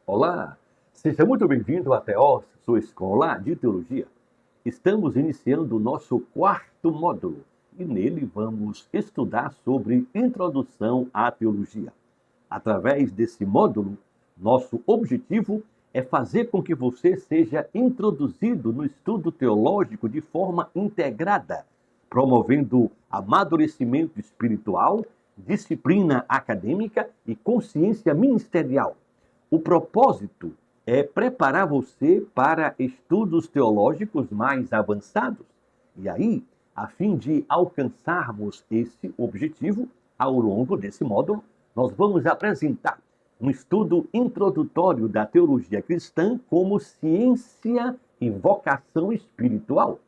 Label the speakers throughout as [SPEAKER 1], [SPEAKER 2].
[SPEAKER 1] Olá, seja muito bem-vindo à Teós, sua escola de teologia. Estamos iniciando o nosso quarto módulo e nele vamos estudar sobre introdução à teologia. Através desse módulo, nosso objetivo é fazer com que você seja introduzido no estudo teológico de forma integrada, promovendo amadurecimento espiritual, disciplina acadêmica e consciência ministerial. O propósito é preparar você para estudos teológicos mais avançados. E aí, a fim de alcançarmos esse objetivo, ao longo desse módulo, nós vamos apresentar um estudo introdutório da teologia cristã como ciência e vocação espiritual.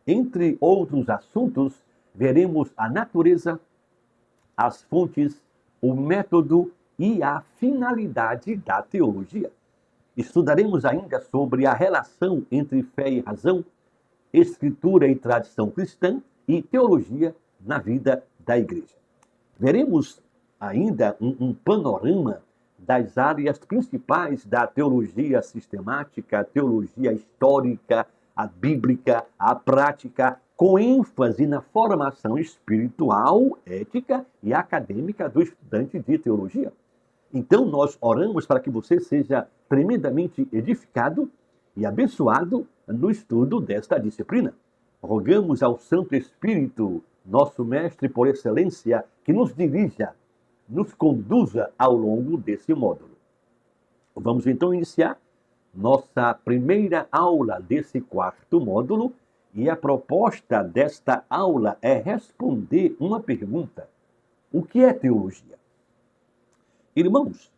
[SPEAKER 1] Entre outros assuntos, veremos a natureza, as fontes, o método e a finalidade da teologia. Estudaremos ainda sobre a relação entre fé e razão, escritura e tradição cristã e teologia na vida da igreja. Veremos ainda um panorama das áreas principais da teologia sistemática, a teologia histórica, a bíblica, a prática, com ênfase na formação espiritual, ética e acadêmica do estudante de teologia. Então, nós oramos para que você seja tremendamente edificado e abençoado no estudo desta disciplina. Rogamos ao Santo Espírito, nosso mestre por excelência, que nos dirija, nos conduza ao longo desse módulo. Vamos então iniciar nossa primeira aula desse quarto módulo e a proposta desta aula é responder uma pergunta: o que é teologia? Irmãos,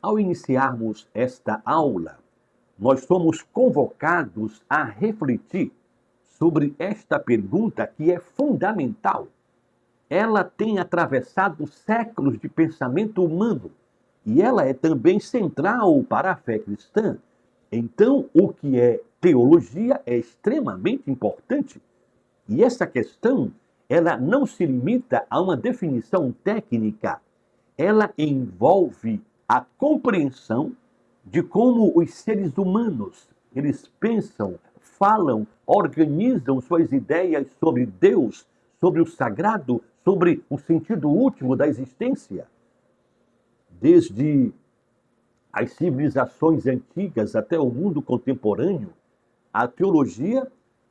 [SPEAKER 1] ao iniciarmos esta aula, nós somos convocados a refletir sobre esta pergunta que é fundamental. Ela tem atravessado séculos de pensamento humano e ela é também central para a fé cristã. Então, o que é teologia é extremamente importante. E essa questão, ela não se limita a uma definição técnica. Ela envolve a compreensão de como os seres humanos, eles pensam, falam, organizam suas ideias sobre Deus, sobre o sagrado, sobre o sentido último da existência. Desde as civilizações antigas até o mundo contemporâneo, a teologia,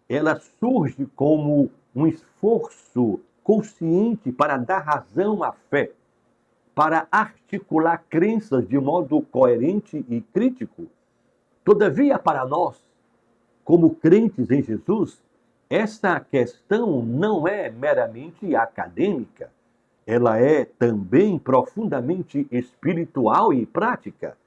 [SPEAKER 1] ela surge como um esforço consciente para dar razão à fé, para articular crenças de modo coerente e crítico. Todavia, para nós, como crentes em Jesus, essa questão não é meramente acadêmica, ela é também profundamente espiritual e prática.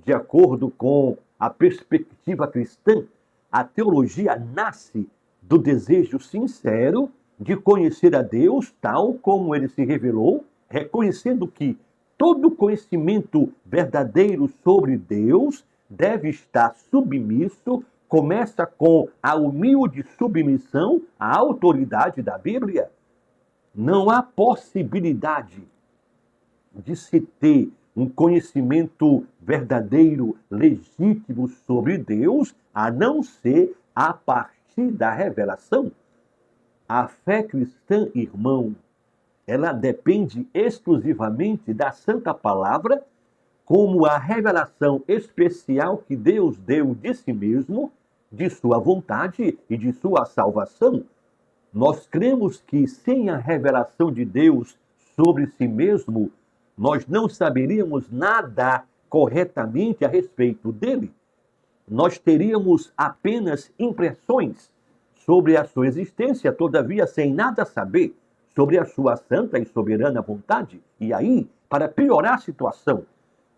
[SPEAKER 1] De acordo com a perspectiva cristã, a teologia nasce do desejo sincero de conhecer a Deus tal como ele se revelou, reconhecendo que todo conhecimento verdadeiro sobre Deus deve estar submisso, começa com a humilde submissão à autoridade da Bíblia. Não há possibilidade de se ter um conhecimento verdadeiro, legítimo sobre Deus, a não ser a partir da revelação. A fé cristã, irmão, ela depende exclusivamente da Santa Palavra, como a revelação especial que Deus deu de si mesmo, de sua vontade e de sua salvação. Nós cremos que sem a revelação de Deus sobre si mesmo, nós não saberíamos nada corretamente a respeito dele. Nós teríamos apenas impressões sobre a sua existência, todavia sem nada saber sobre a sua santa e soberana vontade. E aí, para piorar a situação,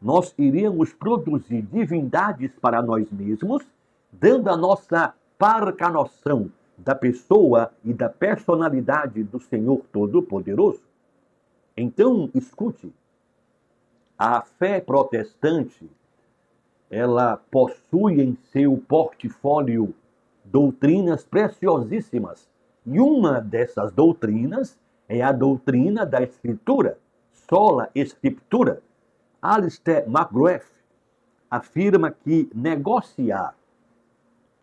[SPEAKER 1] nós iríamos produzir divindades para nós mesmos, dando a nossa parca noção da pessoa e da personalidade do Senhor Todo-Poderoso. Então, escute, a fé protestante, ela possui em seu portfólio doutrinas preciosíssimas. E uma dessas doutrinas é a doutrina da Escritura, sola Scriptura. Alistair McGrath, afirma que negociar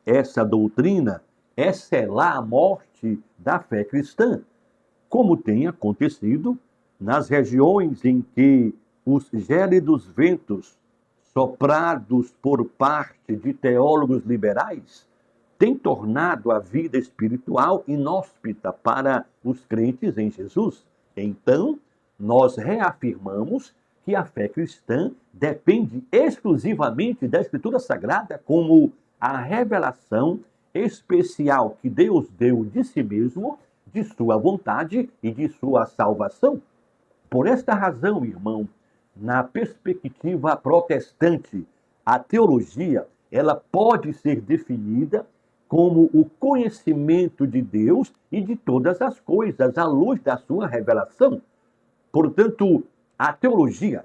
[SPEAKER 1] essa doutrina é selar a morte da fé cristã, como tem acontecido nas regiões em que os gélidos ventos soprados por parte de teólogos liberais têm tornado a vida espiritual inóspita para os crentes em Jesus. Então, nós reafirmamos que a fé cristã depende exclusivamente da Escritura Sagrada como a revelação especial que Deus deu de si mesmo, de sua vontade e de sua salvação. Por esta razão, irmão, na perspectiva protestante, a teologia, ela pode ser definida como o conhecimento de Deus e de todas as coisas, à luz da sua revelação. Portanto, a teologia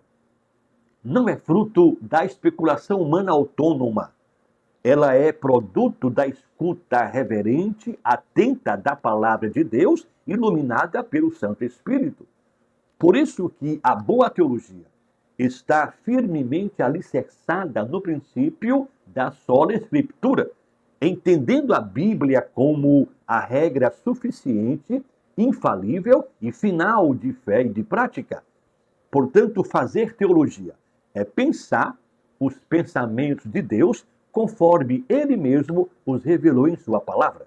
[SPEAKER 1] não é fruto da especulação humana autônoma. Ela é produto da escuta reverente, atenta da palavra de Deus, iluminada pelo Santo Espírito. Por isso que a boa teologia está firmemente alicerçada no princípio da sola Escritura, entendendo a Bíblia como a regra suficiente, infalível e final de fé e de prática. Portanto, fazer teologia é pensar os pensamentos de Deus conforme Ele mesmo os revelou em sua palavra.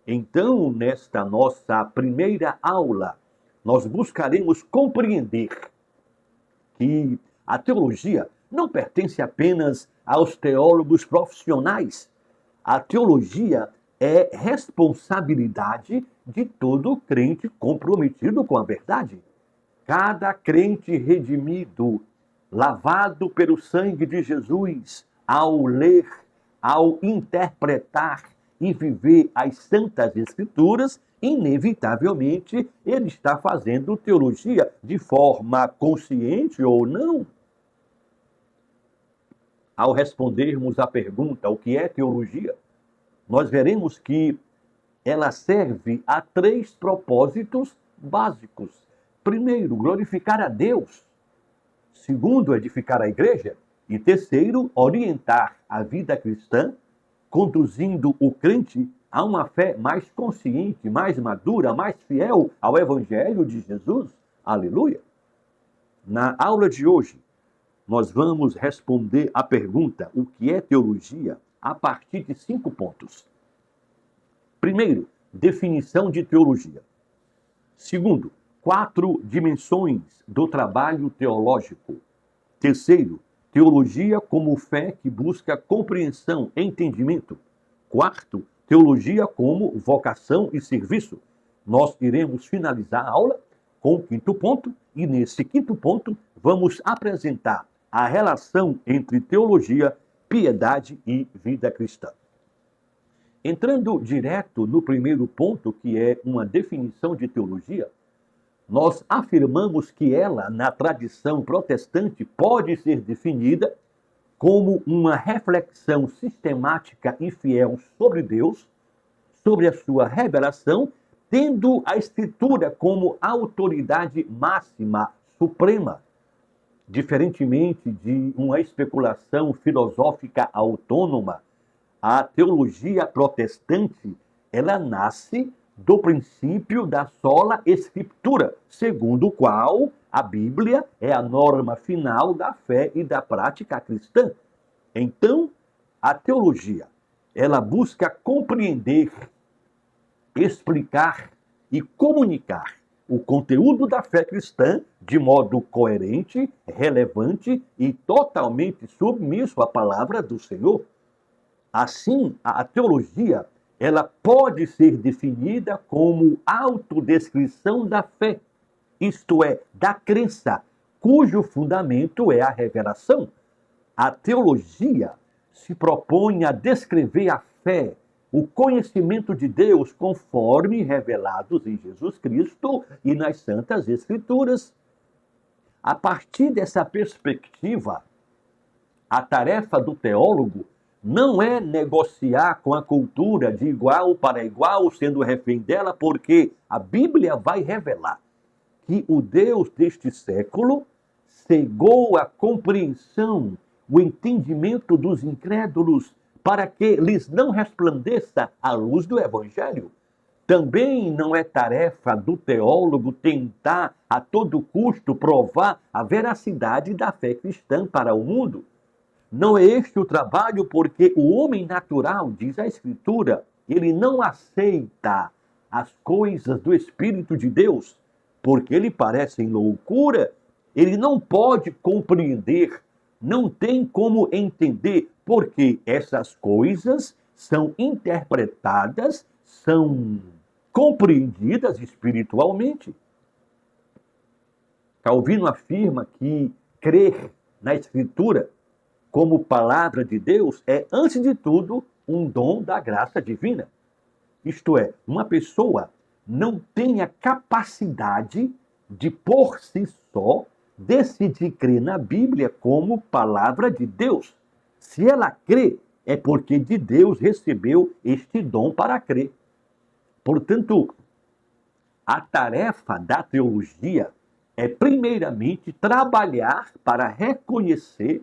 [SPEAKER 1] Então, nesta nossa primeira aula, nós buscaremos compreender que a teologia não pertence apenas aos teólogos profissionais. A teologia é responsabilidade de todo crente comprometido com a verdade. Cada crente redimido, lavado pelo sangue de Jesus, ao ler, ao interpretar e viver as Santas Escrituras, inevitavelmente ele está fazendo teologia de forma consciente ou não. Ao respondermos à pergunta, o que é teologia, nós veremos que ela serve a 3 propósitos básicos. Primeiro, glorificar a Deus. Segundo, edificar a igreja. E terceiro, orientar a vida cristã, conduzindo o crente a uma fé mais consciente, mais madura, mais fiel ao Evangelho de Jesus. Aleluia! Na aula de hoje, nós vamos responder a pergunta, o que é teologia, a partir de 5 pontos. Primeiro, definição de teologia. Segundo, 4 dimensões do trabalho teológico. Terceiro, teologia como fé que busca compreensão, entendimento. Quarto, teologia como vocação e serviço. Nós iremos finalizar a aula com o 5º ponto e nesse 5º ponto vamos apresentar a relação entre teologia, piedade e vida cristã. Entrando direto no primeiro ponto, que é uma definição de teologia, nós afirmamos que ela, na tradição protestante, pode ser definida como uma reflexão sistemática e fiel sobre Deus, sobre a sua revelação, tendo a Escritura como autoridade máxima, suprema. Diferentemente de uma especulação filosófica autônoma, a teologia protestante, ela nasce do princípio da sola Escritura, segundo o qual a Bíblia é a norma final da fé e da prática cristã. Então, a teologia, ela busca compreender, explicar e comunicar o conteúdo da fé cristã de modo coerente, relevante e totalmente submisso à palavra do Senhor. Assim, a teologia, ela pode ser definida como autodescrição da fé, isto é, da crença, cujo fundamento é a revelação. A teologia se propõe a descrever a fé, o conhecimento de Deus conforme revelados em Jesus Cristo e nas Santas Escrituras. A partir dessa perspectiva, a tarefa do teólogo não é negociar com a cultura de igual para igual, sendo refém dela, porque a Bíblia vai revelar que o Deus deste século cegou a compreensão, o entendimento dos incrédulos, para que lhes não resplandeça a luz do Evangelho. Também não é tarefa do teólogo tentar a todo custo provar a veracidade da fé cristã para o mundo. Não é este o trabalho, porque o homem natural, diz a Escritura, ele não aceita as coisas do Espírito de Deus, porque lhe parecem loucura. Ele não pode compreender, não tem como entender, porque essas coisas são interpretadas, são compreendidas espiritualmente. Calvino afirma que crer na Escritura como palavra de Deus é, antes de tudo, um dom da graça divina. Isto é, uma pessoa não tem a capacidade de, por si só, decidir crer na Bíblia como palavra de Deus. Se ela crê, é porque de Deus recebeu este dom para crer. Portanto, a tarefa da teologia é, primeiramente, trabalhar para reconhecer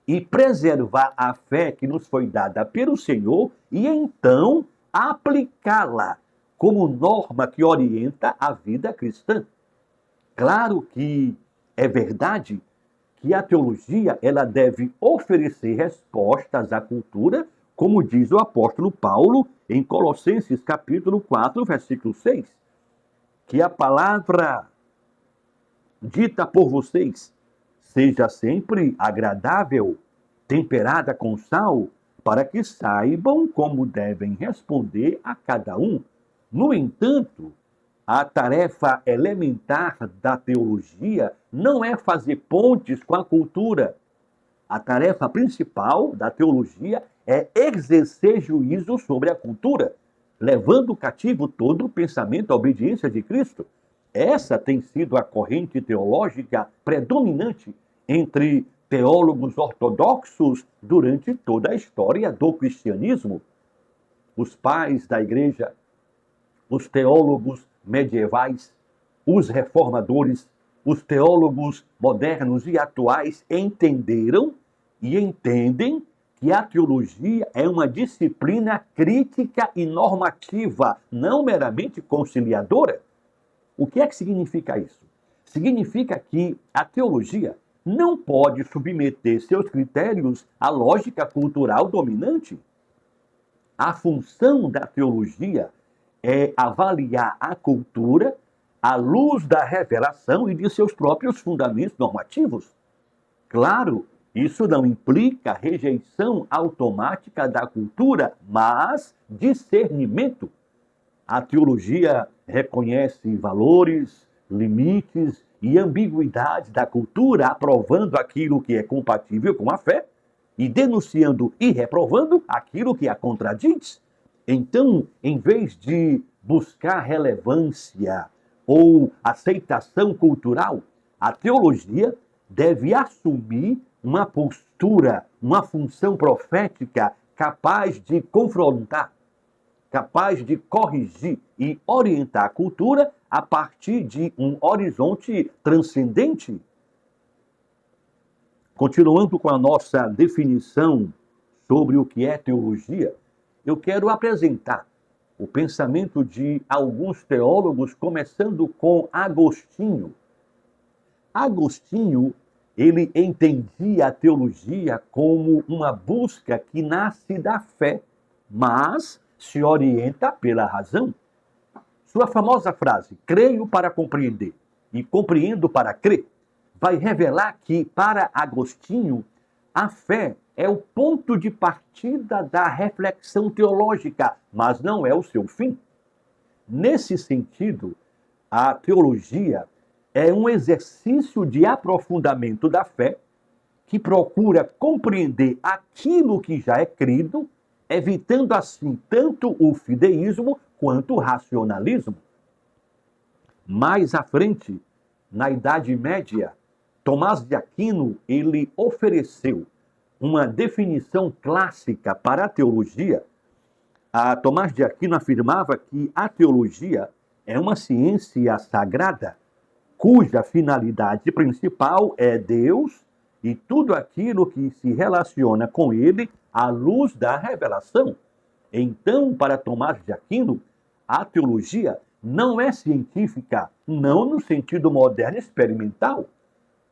[SPEAKER 1] e preservar a fé que nos foi dada pelo Senhor e, então, aplicá-la como norma que orienta a vida cristã. Claro que é verdade que a teologia ela deve oferecer respostas à cultura, como diz o apóstolo Paulo em Colossenses capítulo 4, versículo 6, que a palavra dita por vocês seja sempre agradável, temperada com sal, para que saibam como devem responder a cada um. No entanto, a tarefa elementar da teologia não é fazer pontes com a cultura. A tarefa principal da teologia é exercer juízo sobre a cultura, levando cativo todo o pensamento à obediência de Cristo. Essa tem sido a corrente teológica predominante entre teólogos ortodoxos durante toda a história do cristianismo. Os pais da igreja, os teólogos medievais, os reformadores, os teólogos modernos e atuais entenderam e entendem que a teologia é uma disciplina crítica e normativa, não meramente conciliadora. O que é que significa isso? Significa que a teologia não pode submeter seus critérios à lógica cultural dominante. A função da teologia é avaliar a cultura à luz da revelação e de seus próprios fundamentos normativos. Claro, isso não implica rejeição automática da cultura, mas discernimento. A teologia reconhece valores, limites e ambiguidades da cultura, aprovando aquilo que é compatível com a fé e denunciando e reprovando aquilo que a contradiz. Então, em vez de buscar relevância ou aceitação cultural, a teologia deve assumir uma postura, uma função profética capaz de confrontar, capaz de corrigir e orientar a cultura a partir de um horizonte transcendente. Continuando com a nossa definição sobre o que é teologia, eu quero apresentar o pensamento de alguns teólogos, começando com Agostinho. Agostinho, ele entendia a teologia como uma busca que nasce da fé, mas se orienta pela razão. Sua famosa frase, creio para compreender e compreendo para crer, vai revelar que, para Agostinho, a fé é o ponto de partida da reflexão teológica, mas não é o seu fim. Nesse sentido, a teologia é um exercício de aprofundamento da fé que procura compreender aquilo que já é crido, evitando assim tanto o fideísmo quanto o racionalismo. Mais à frente, na Idade Média, Tomás de Aquino ele ofereceu uma definição clássica para a teologia. Tomás de Aquino afirmava que a teologia é uma ciência sagrada, cuja finalidade principal é Deus e tudo aquilo que se relaciona com ele à luz da revelação. Então, para Tomás de Aquino, a teologia não é científica, não no sentido moderno experimental.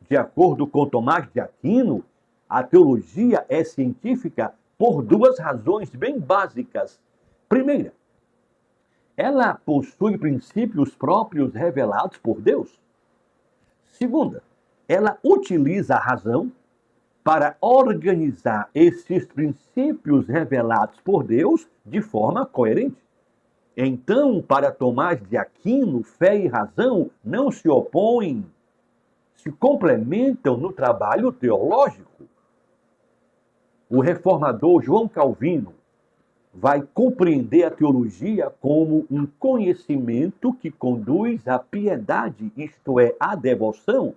[SPEAKER 1] De acordo com Tomás de Aquino, a teologia é científica por duas razões bem básicas. Primeira, ela possui princípios próprios revelados por Deus. Segunda, ela utiliza a razão para organizar esses princípios revelados por Deus de forma coerente. Então, para Tomás de Aquino, fé e razão não se opõem, se complementam no trabalho teológico. O reformador João Calvino vai compreender a teologia como um conhecimento que conduz à piedade, isto é, à devoção.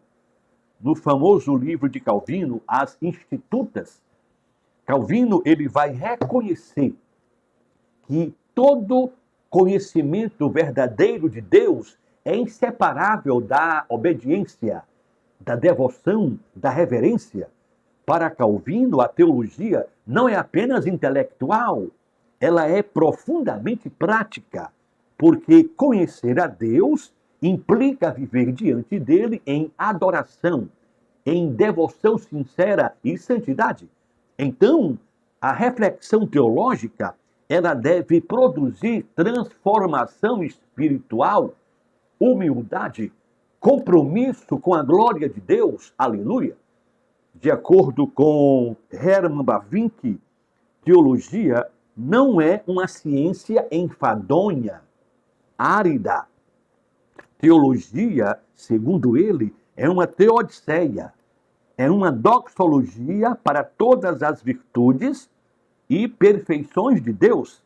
[SPEAKER 1] No famoso livro de Calvino, As Institutas, Calvino ele vai reconhecer que todo conhecimento verdadeiro de Deus é inseparável da obediência, da devoção, da reverência. Para Calvino, a teologia não é apenas intelectual, ela é profundamente prática, porque conhecer a Deus implica viver diante dele em adoração, em devoção sincera e santidade. Então, a reflexão teológica, ela deve produzir transformação espiritual, humildade, compromisso com a glória de Deus. Aleluia! De acordo com Hermann Bavinck, teologia não é uma ciência enfadonha, árida. Teologia, segundo ele, é uma teodiceia, é uma doxologia para todas as virtudes e perfeições de Deus.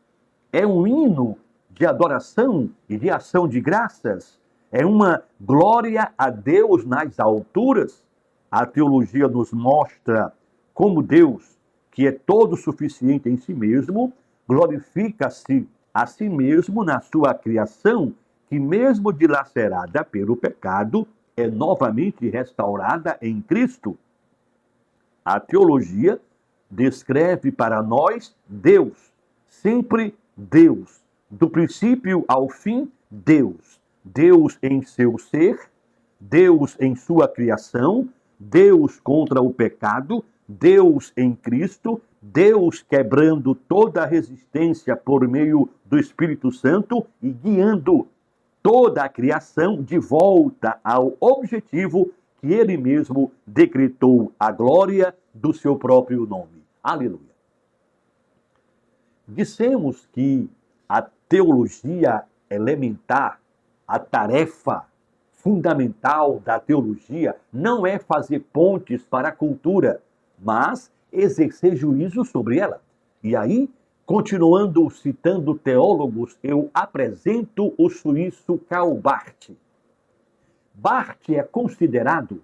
[SPEAKER 1] É um hino de adoração e de ação de graças. É uma glória a Deus nas alturas. A teologia nos mostra como Deus, que é todo suficiente em si mesmo, glorifica-se a si mesmo na sua criação, que mesmo dilacerada pelo pecado, é novamente restaurada em Cristo. A teologia descreve para nós Deus, sempre Deus, do princípio ao fim, Deus. Deus em seu ser, Deus em sua criação, Deus contra o pecado, Deus em Cristo, Deus quebrando toda a resistência por meio do Espírito Santo e guiando toda a criação de volta ao objetivo que ele mesmo decretou, a glória do seu próprio nome. Aleluia. Dissemos que a teologia elementar, a tarefa fundamental da teologia não é fazer pontes para a cultura, mas exercer juízo sobre ela. E aí, continuando citando teólogos, eu apresento o suíço Karl Barth. Barth é considerado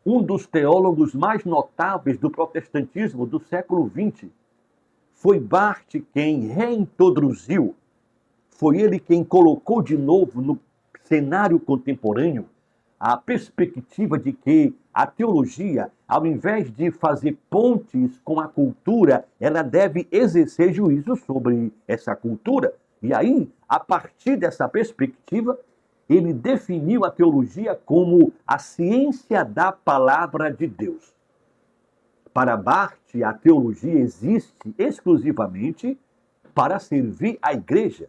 [SPEAKER 1] um dos teólogos mais notáveis do protestantismo do século XX. Foi Barth quem reintroduziu, foi ele quem colocou de novo no cenário contemporâneo a perspectiva de que a teologia, ao invés de fazer pontes com a cultura, ela deve exercer juízo sobre essa cultura. E aí, a partir dessa perspectiva, ele definiu a teologia como a ciência da palavra de Deus. Para Barth, a teologia existe exclusivamente para servir a igreja,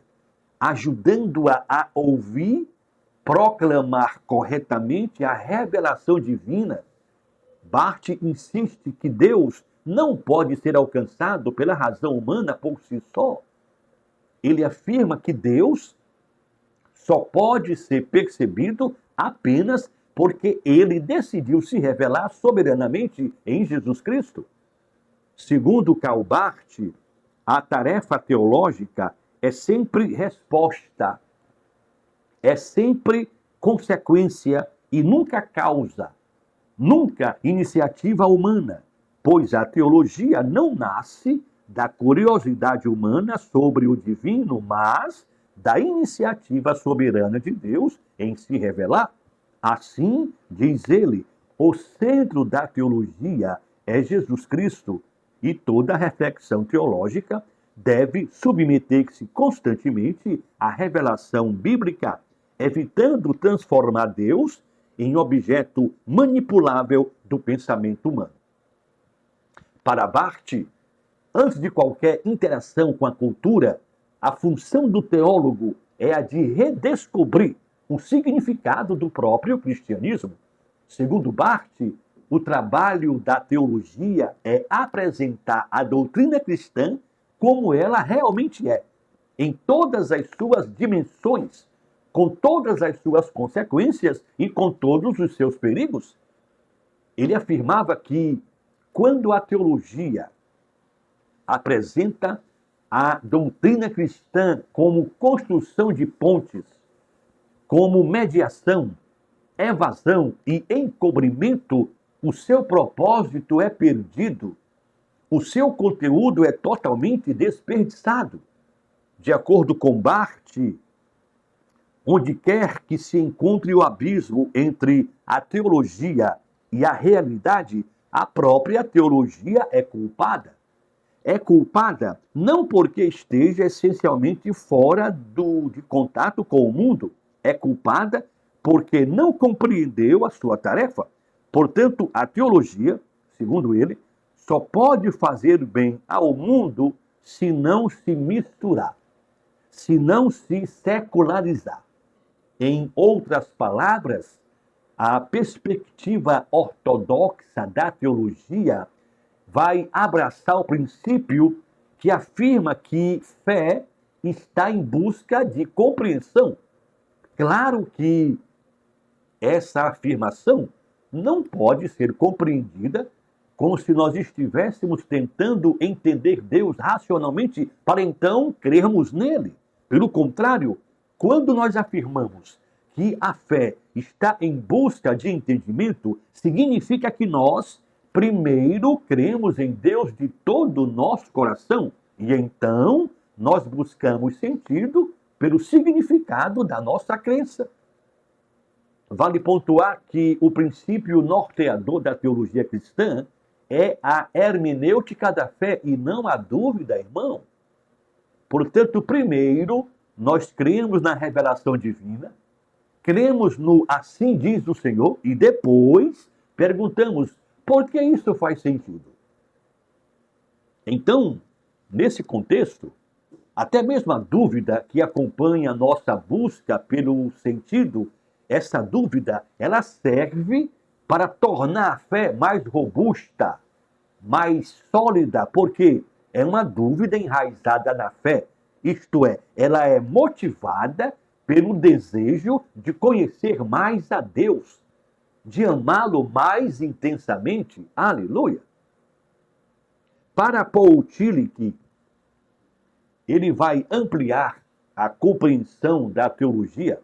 [SPEAKER 1] ajudando-a a ouvir, proclamar corretamente a revelação divina. Barth insiste que Deus não pode ser alcançado pela razão humana por si só. Ele afirma que Deus só pode ser percebido apenas porque ele decidiu se revelar soberanamente em Jesus Cristo. Segundo Karl Barth, a tarefa teológica é sempre resposta, é sempre consequência e nunca causa, nunca iniciativa humana, pois a teologia não nasce da curiosidade humana sobre o divino, mas da iniciativa soberana de Deus em se revelar. Assim, diz ele, o centro da teologia é Jesus Cristo, e toda reflexão teológica deve submeter-se constantemente à revelação bíblica, evitando transformar Deus em objeto manipulável do pensamento humano. Para Barth, antes de qualquer interação com a cultura, a função do teólogo é a de redescobrir o significado do próprio cristianismo. Segundo Barth, o trabalho da teologia é apresentar a doutrina cristã como ela realmente é, em todas as suas dimensões, com todas as suas consequências e com todos os seus perigos. Ele afirmava que, quando a teologia apresenta a doutrina cristã como construção de pontes, como mediação, evasão e encobrimento, o seu propósito é perdido, o seu conteúdo é totalmente desperdiçado. De acordo com Barth, onde quer que se encontre o abismo entre a teologia e a realidade, a própria teologia é culpada. É culpada não porque esteja essencialmente fora de contato com o mundo, é culpada porque não compreendeu a sua tarefa. Portanto, a teologia, segundo ele, só pode fazer bem ao mundo se não se misturar, se não se secularizar. Em outras palavras, a perspectiva ortodoxa da teologia vai abraçar o princípio que afirma que fé está em busca de compreensão. Claro que essa afirmação não pode ser compreendida como se nós estivéssemos tentando entender Deus racionalmente para então crermos nele. Pelo contrário, quando nós afirmamos que a fé está em busca de entendimento, significa que nós primeiro cremos em Deus de todo o nosso coração e então nós buscamos sentido pelo significado da nossa crença. Vale pontuar que o princípio norteador da teologia cristã é a hermenêutica da fé e não a dúvida, irmão. Portanto, primeiro, nós cremos na revelação divina, cremos no assim diz o Senhor e depois perguntamos por que isso faz sentido. Então, nesse contexto, até mesmo a dúvida que acompanha a nossa busca pelo sentido, essa dúvida, ela serve para tornar a fé mais robusta, mais sólida, porque é uma dúvida enraizada na fé. Isto é, ela é motivada pelo desejo de conhecer mais a Deus, de amá-lo mais intensamente. Aleluia! Para Paul Tillich, ele vai ampliar a compreensão da teologia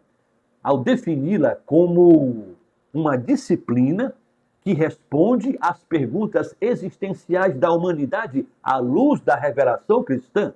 [SPEAKER 1] ao defini-la como uma disciplina que responde às perguntas existenciais da humanidade à luz da revelação cristã.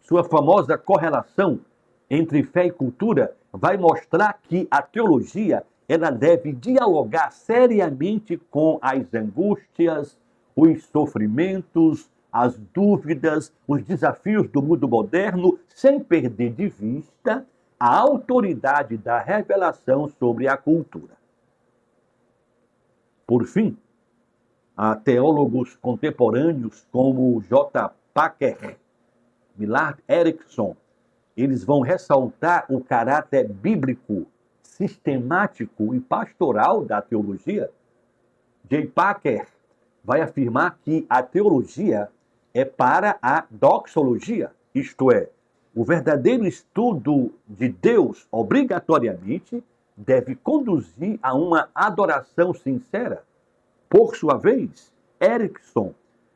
[SPEAKER 1] Sua famosa correlação entre fé e cultura vai mostrar que a teologia ela deve dialogar seriamente com as angústias, os sofrimentos, as dúvidas, os desafios do mundo moderno, sem perder de vista a autoridade da revelação sobre a cultura. Por fim, há teólogos contemporâneos como J. Packer, Millard Erickson, eles vão ressaltar o caráter bíblico, sistemático e pastoral da teologia. J. Packer vai afirmar que a teologia é para a doxologia, isto é, o verdadeiro estudo de Deus obrigatoriamente deve conduzir a uma adoração sincera. Por sua vez, Erickson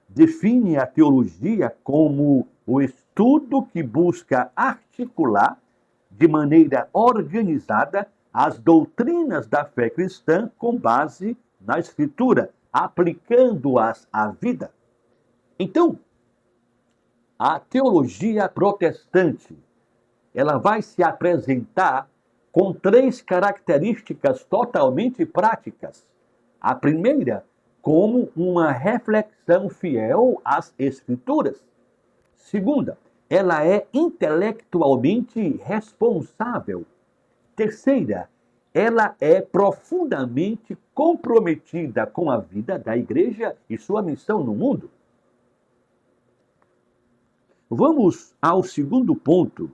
[SPEAKER 1] define a teologia como o estudo que busca articular de maneira organizada as doutrinas da fé cristã com base na Escritura, aplicando-as à vida. Então, a teologia protestante, ela vai se apresentar com três características totalmente práticas. A primeira como uma reflexão fiel às Escrituras. Segunda, ela é intelectualmente responsável. Terceira, ela é profundamente comprometida com a vida da igreja e sua missão no mundo. Vamos ao segundo ponto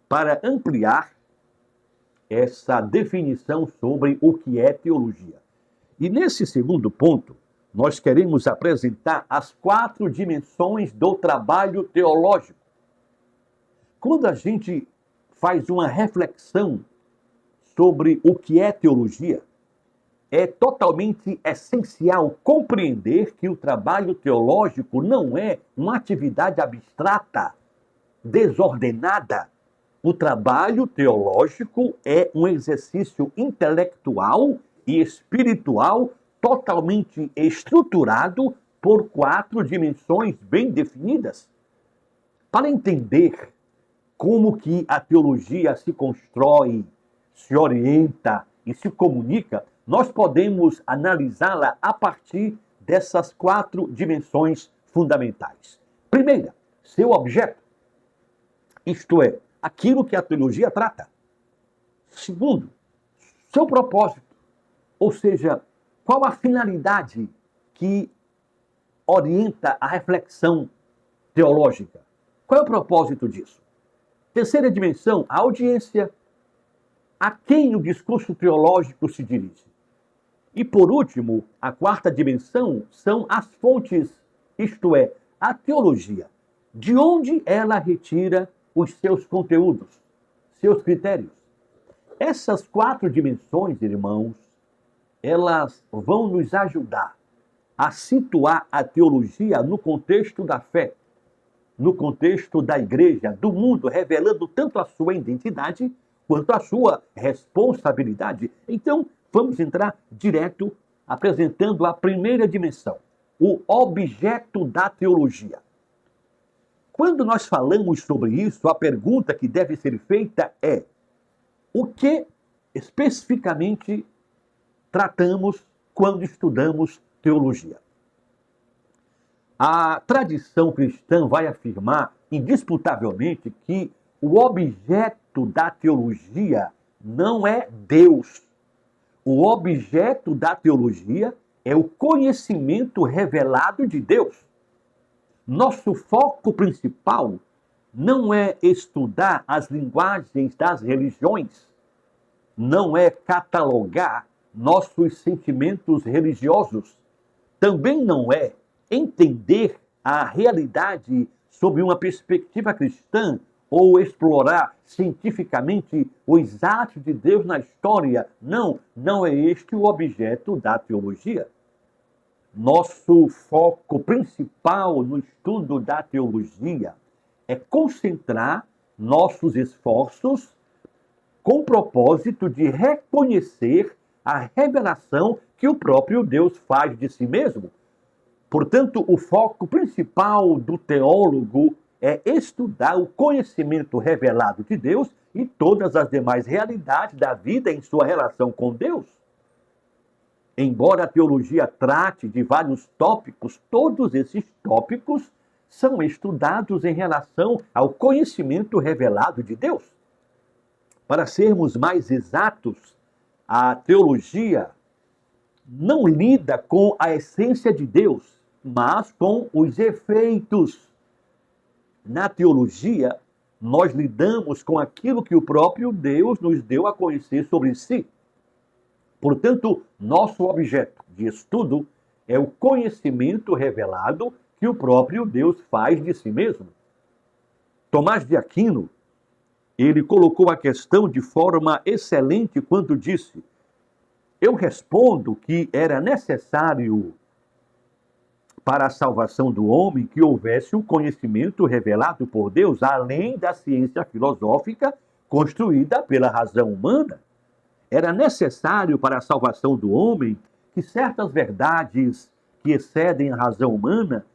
[SPEAKER 1] para ampliar essa definição sobre o que é teologia. E nesse segundo ponto, nós queremos apresentar as 4 dimensões do trabalho teológico. Quando a gente faz uma reflexão sobre o que é teologia, é totalmente essencial compreender que o trabalho teológico não é uma atividade abstrata, desordenada. O trabalho teológico é um exercício intelectual e espiritual totalmente estruturado por 4 dimensões bem definidas. Para entender como que a teologia se constrói, se orienta e se comunica, nós podemos analisá-la a partir dessas 4 dimensões fundamentais. Primeira, seu objeto, isto é, aquilo que a teologia trata. Segundo, seu propósito, ou seja, qual a finalidade que orienta a reflexão teológica? Qual é o propósito disso? Terceira dimensão, a audiência. A quem o discurso teológico se dirige? E por último, a 4ª dimensão são as fontes, isto é, a teologia. De onde ela retira os seus conteúdos, seus critérios. Essas 4 dimensões, irmãos, elas vão nos ajudar a situar a teologia no contexto da fé, no contexto da igreja, do mundo, revelando tanto a sua identidade quanto a sua responsabilidade. Então, vamos entrar direto apresentando a primeira dimensão, o objeto da teologia. Quando nós falamos sobre isso, a pergunta que deve ser feita é: o que especificamente tratamos quando estudamos teologia? A tradição cristã vai afirmar indisputavelmente que o objeto da teologia não é Deus. O objeto da teologia é o conhecimento revelado de Deus. Nosso foco principal não é estudar as linguagens das religiões, não é catalogar nossos sentimentos religiosos, também não é entender a realidade sob uma perspectiva cristã ou explorar cientificamente os atos de Deus na história. Não, não é este o objeto da teologia. Nosso foco principal no estudo da teologia é concentrar nossos esforços com o propósito de reconhecer a revelação que o próprio Deus faz de si mesmo. Portanto, o foco principal do teólogo é estudar o conhecimento revelado de Deus e todas as demais realidades da vida em sua relação com Deus. Embora a teologia trate de vários tópicos, todos esses tópicos são estudados em relação ao conhecimento revelado de Deus. Para sermos mais exatos, a teologia não lida com a essência de Deus, mas com os efeitos. Na teologia, nós lidamos com aquilo que o próprio Deus nos deu a conhecer sobre si. Portanto, nosso objeto de estudo é o conhecimento revelado que o próprio Deus faz de si mesmo. Tomás de Aquino, ele colocou a questão de forma excelente quando disse: eu respondo que era necessário para a salvação do homem que houvesse o conhecimento revelado por Deus, além da ciência filosófica construída pela razão humana. Era necessário para a salvação do homem que certas verdades que excedem a razão humana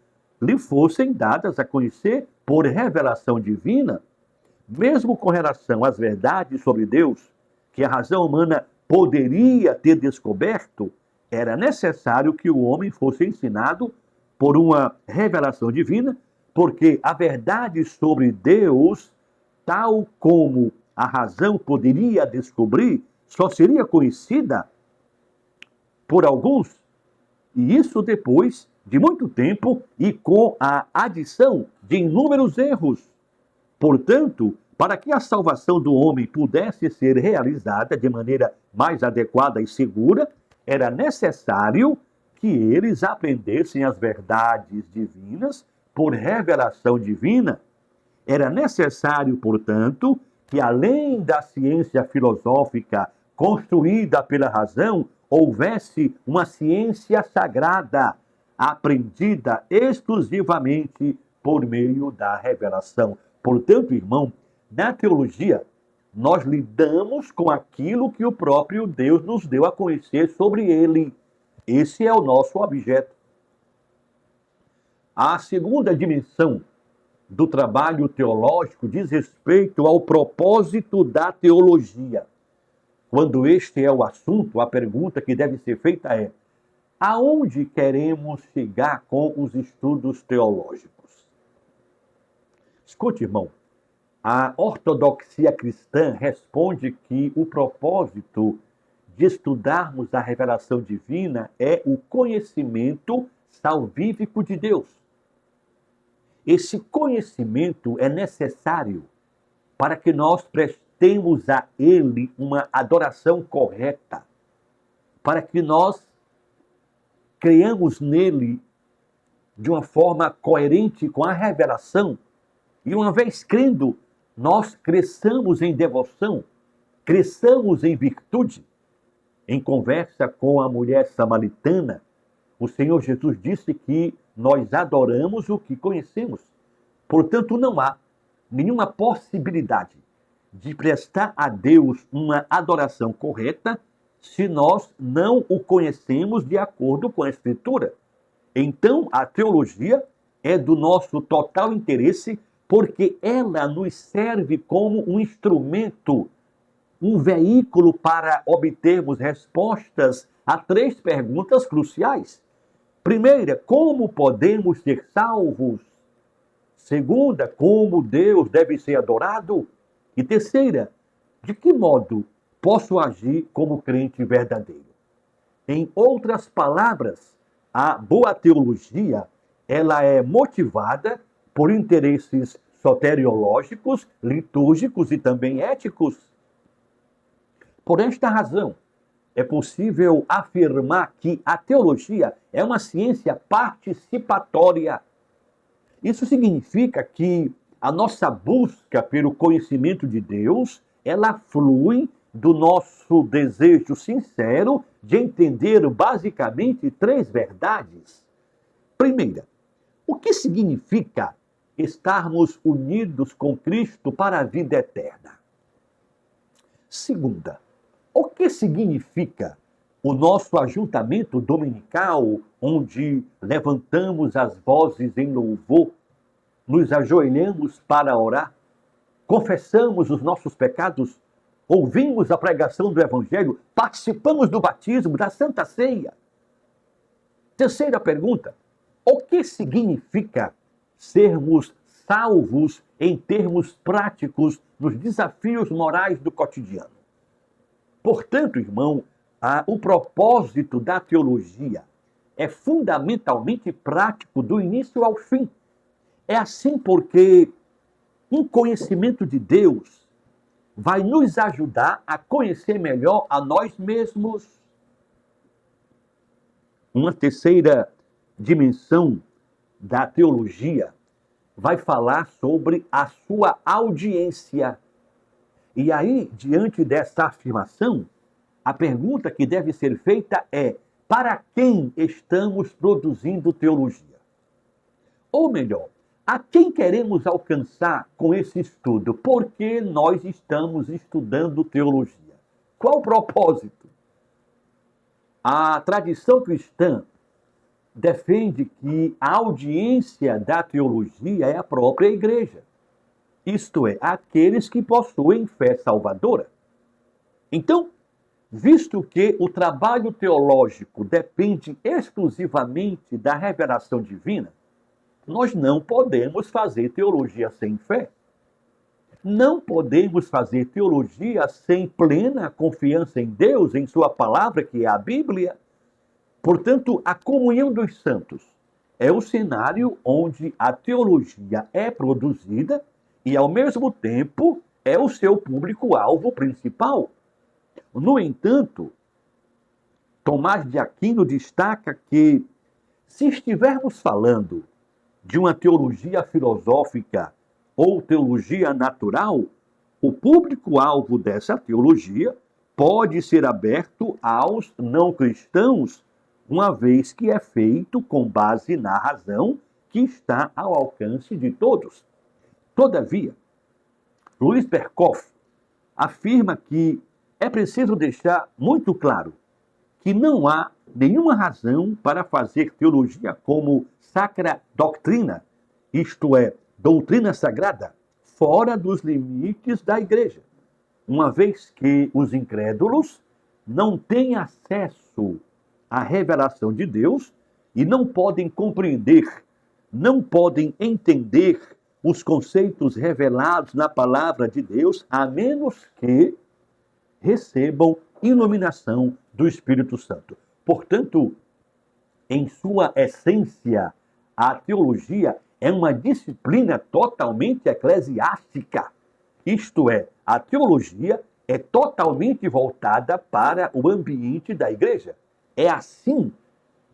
[SPEAKER 1] lhe fossem dadas a conhecer por revelação divina. Mesmo com relação às verdades sobre Deus, que a razão humana poderia ter descoberto, Era necessário que o homem fosse ensinado por uma revelação divina, porque a verdade sobre Deus, tal como a razão poderia descobrir, só seria conhecida por alguns, e isso depois de muito tempo e com a adição de inúmeros erros. Portanto, para que a salvação do homem pudesse ser realizada de maneira mais adequada e segura, era necessário que eles aprendessem as verdades divinas por revelação divina. Era necessário, portanto, que além da ciência filosófica construída pela razão, houvesse uma ciência sagrada, aprendida exclusivamente por meio da revelação. Portanto, irmão, na teologia, nós lidamos com aquilo que o próprio Deus nos deu a conhecer sobre ele. Esse é o nosso objeto. A segunda dimensão do trabalho teológico diz respeito ao propósito da teologia. Quando este é o assunto, a pergunta que deve ser feita é: aonde queremos chegar com os estudos teológicos? Escute, irmão, a ortodoxia cristã responde que o propósito de estudarmos a revelação divina é o conhecimento salvífico de Deus. Esse conhecimento é necessário para que nós prestemos a Ele uma adoração correta, para que nós creiamos nele de uma forma coerente com a revelação, e uma vez crendo, nós cresçamos em devoção, cresçamos em virtude. Em conversa com a mulher samaritana, o Senhor Jesus disse que nós adoramos o que conhecemos. Portanto, não há nenhuma possibilidade de prestar a Deus uma adoração correta se nós não o conhecemos de acordo com a Escritura. Então, a teologia é do nosso total interesse, porque ela nos serve como um instrumento, um veículo para obtermos respostas a 3 perguntas cruciais. Primeira, como podemos ser salvos? Segunda, como Deus deve ser adorado? E terceira, de que modo posso agir como crente verdadeiro? Em outras palavras, a boa teologia, ela é motivada por interesses soteriológicos, litúrgicos e também éticos. Por esta razão, é possível afirmar que a teologia é uma ciência participatória. Isso significa que a nossa busca pelo conhecimento de Deus, ela flui do nosso desejo sincero de entender basicamente 3 verdades. Primeira, o que significa estarmos unidos com Cristo para a vida eterna? Segunda, o que significa o nosso ajuntamento dominical, onde levantamos as vozes em louvor, nos ajoelhamos para orar, confessamos os nossos pecados, ouvimos a pregação do Evangelho, participamos do batismo, da Santa Ceia? Terceira pergunta, o que significa sermos salvos em termos práticos nos desafios morais do cotidiano? Portanto, irmão, o propósito da teologia é fundamentalmente prático do início ao fim. É assim porque um conhecimento de Deus vai nos ajudar a conhecer melhor a nós mesmos. Uma terceira dimensão da teologia vai falar sobre a sua audiência. E aí, diante dessa afirmação, a pergunta que deve ser feita é: para quem estamos produzindo teologia? Ou melhor, a quem queremos alcançar com esse estudo? Por que nós estamos estudando teologia? Qual o propósito? A tradição cristã defende que a audiência da teologia é a própria igreja. Isto é, aqueles que possuem fé salvadora. Então, Visto que o trabalho teológico depende exclusivamente da revelação divina, nós não podemos fazer teologia sem fé. Não podemos fazer teologia sem plena confiança em Deus, em Sua palavra, que é a Bíblia. Portanto, a comunhão dos santos é o cenário onde a teologia é produzida e, ao mesmo tempo, é o seu público-alvo principal. No entanto, Tomás de Aquino destaca que, se estivermos falando de uma teologia filosófica ou teologia natural, o público-alvo dessa teologia pode ser aberto aos não cristãos, uma vez que é feito com base na razão que está ao alcance de todos. Todavia, Luiz Berkhoff afirma que é preciso deixar muito claro que não há nenhuma razão para fazer teologia como sacra doutrina, isto é, doutrina sagrada, fora dos limites da igreja, uma vez que os incrédulos não têm acesso à revelação de Deus e não podem compreender, não podem entender os conceitos revelados na palavra de Deus, a menos que recebam iluminação do Espírito Santo. Portanto, em sua essência, a teologia é uma disciplina totalmente eclesiástica. Isto é, a teologia é totalmente voltada para o ambiente da igreja. É assim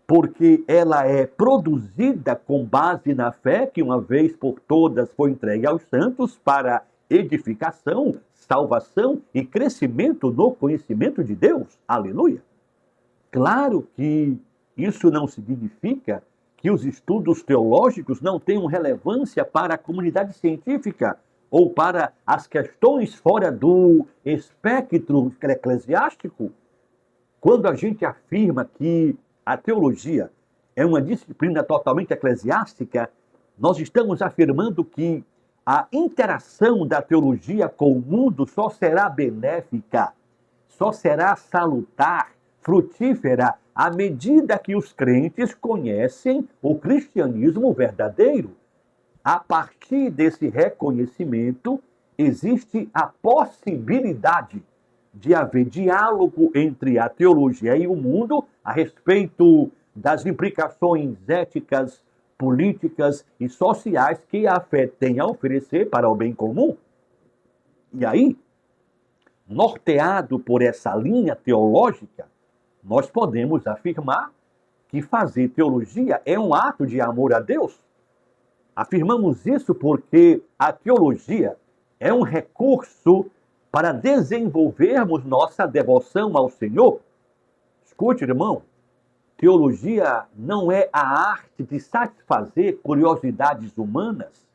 [SPEAKER 1] porque ela é produzida com base na fé que uma vez por todas foi entregue aos santos para edificação, salvação e crescimento no conhecimento de Deus. Aleluia! Claro que isso não significa que os estudos teológicos não tenham relevância para a comunidade científica ou para as questões fora do espectro eclesiástico. Quando a gente afirma que a teologia é uma disciplina totalmente eclesiástica, nós estamos afirmando que a interação da teologia com o mundo só será benéfica, só será salutar, frutífera, à medida que os crentes conhecem o cristianismo verdadeiro. A partir desse reconhecimento, existe a possibilidade de haver diálogo entre a teologia e o mundo a respeito das implicações éticas, políticas e sociais que a fé tem a oferecer para o bem comum. E aí, norteado por essa linha teológica, nós podemos afirmar que fazer teologia é um ato de amor a Deus. Afirmamos isso porque a teologia é um recurso para desenvolvermos nossa devoção ao Senhor. Escute, irmão, teologia não é a arte de satisfazer curiosidades humanas,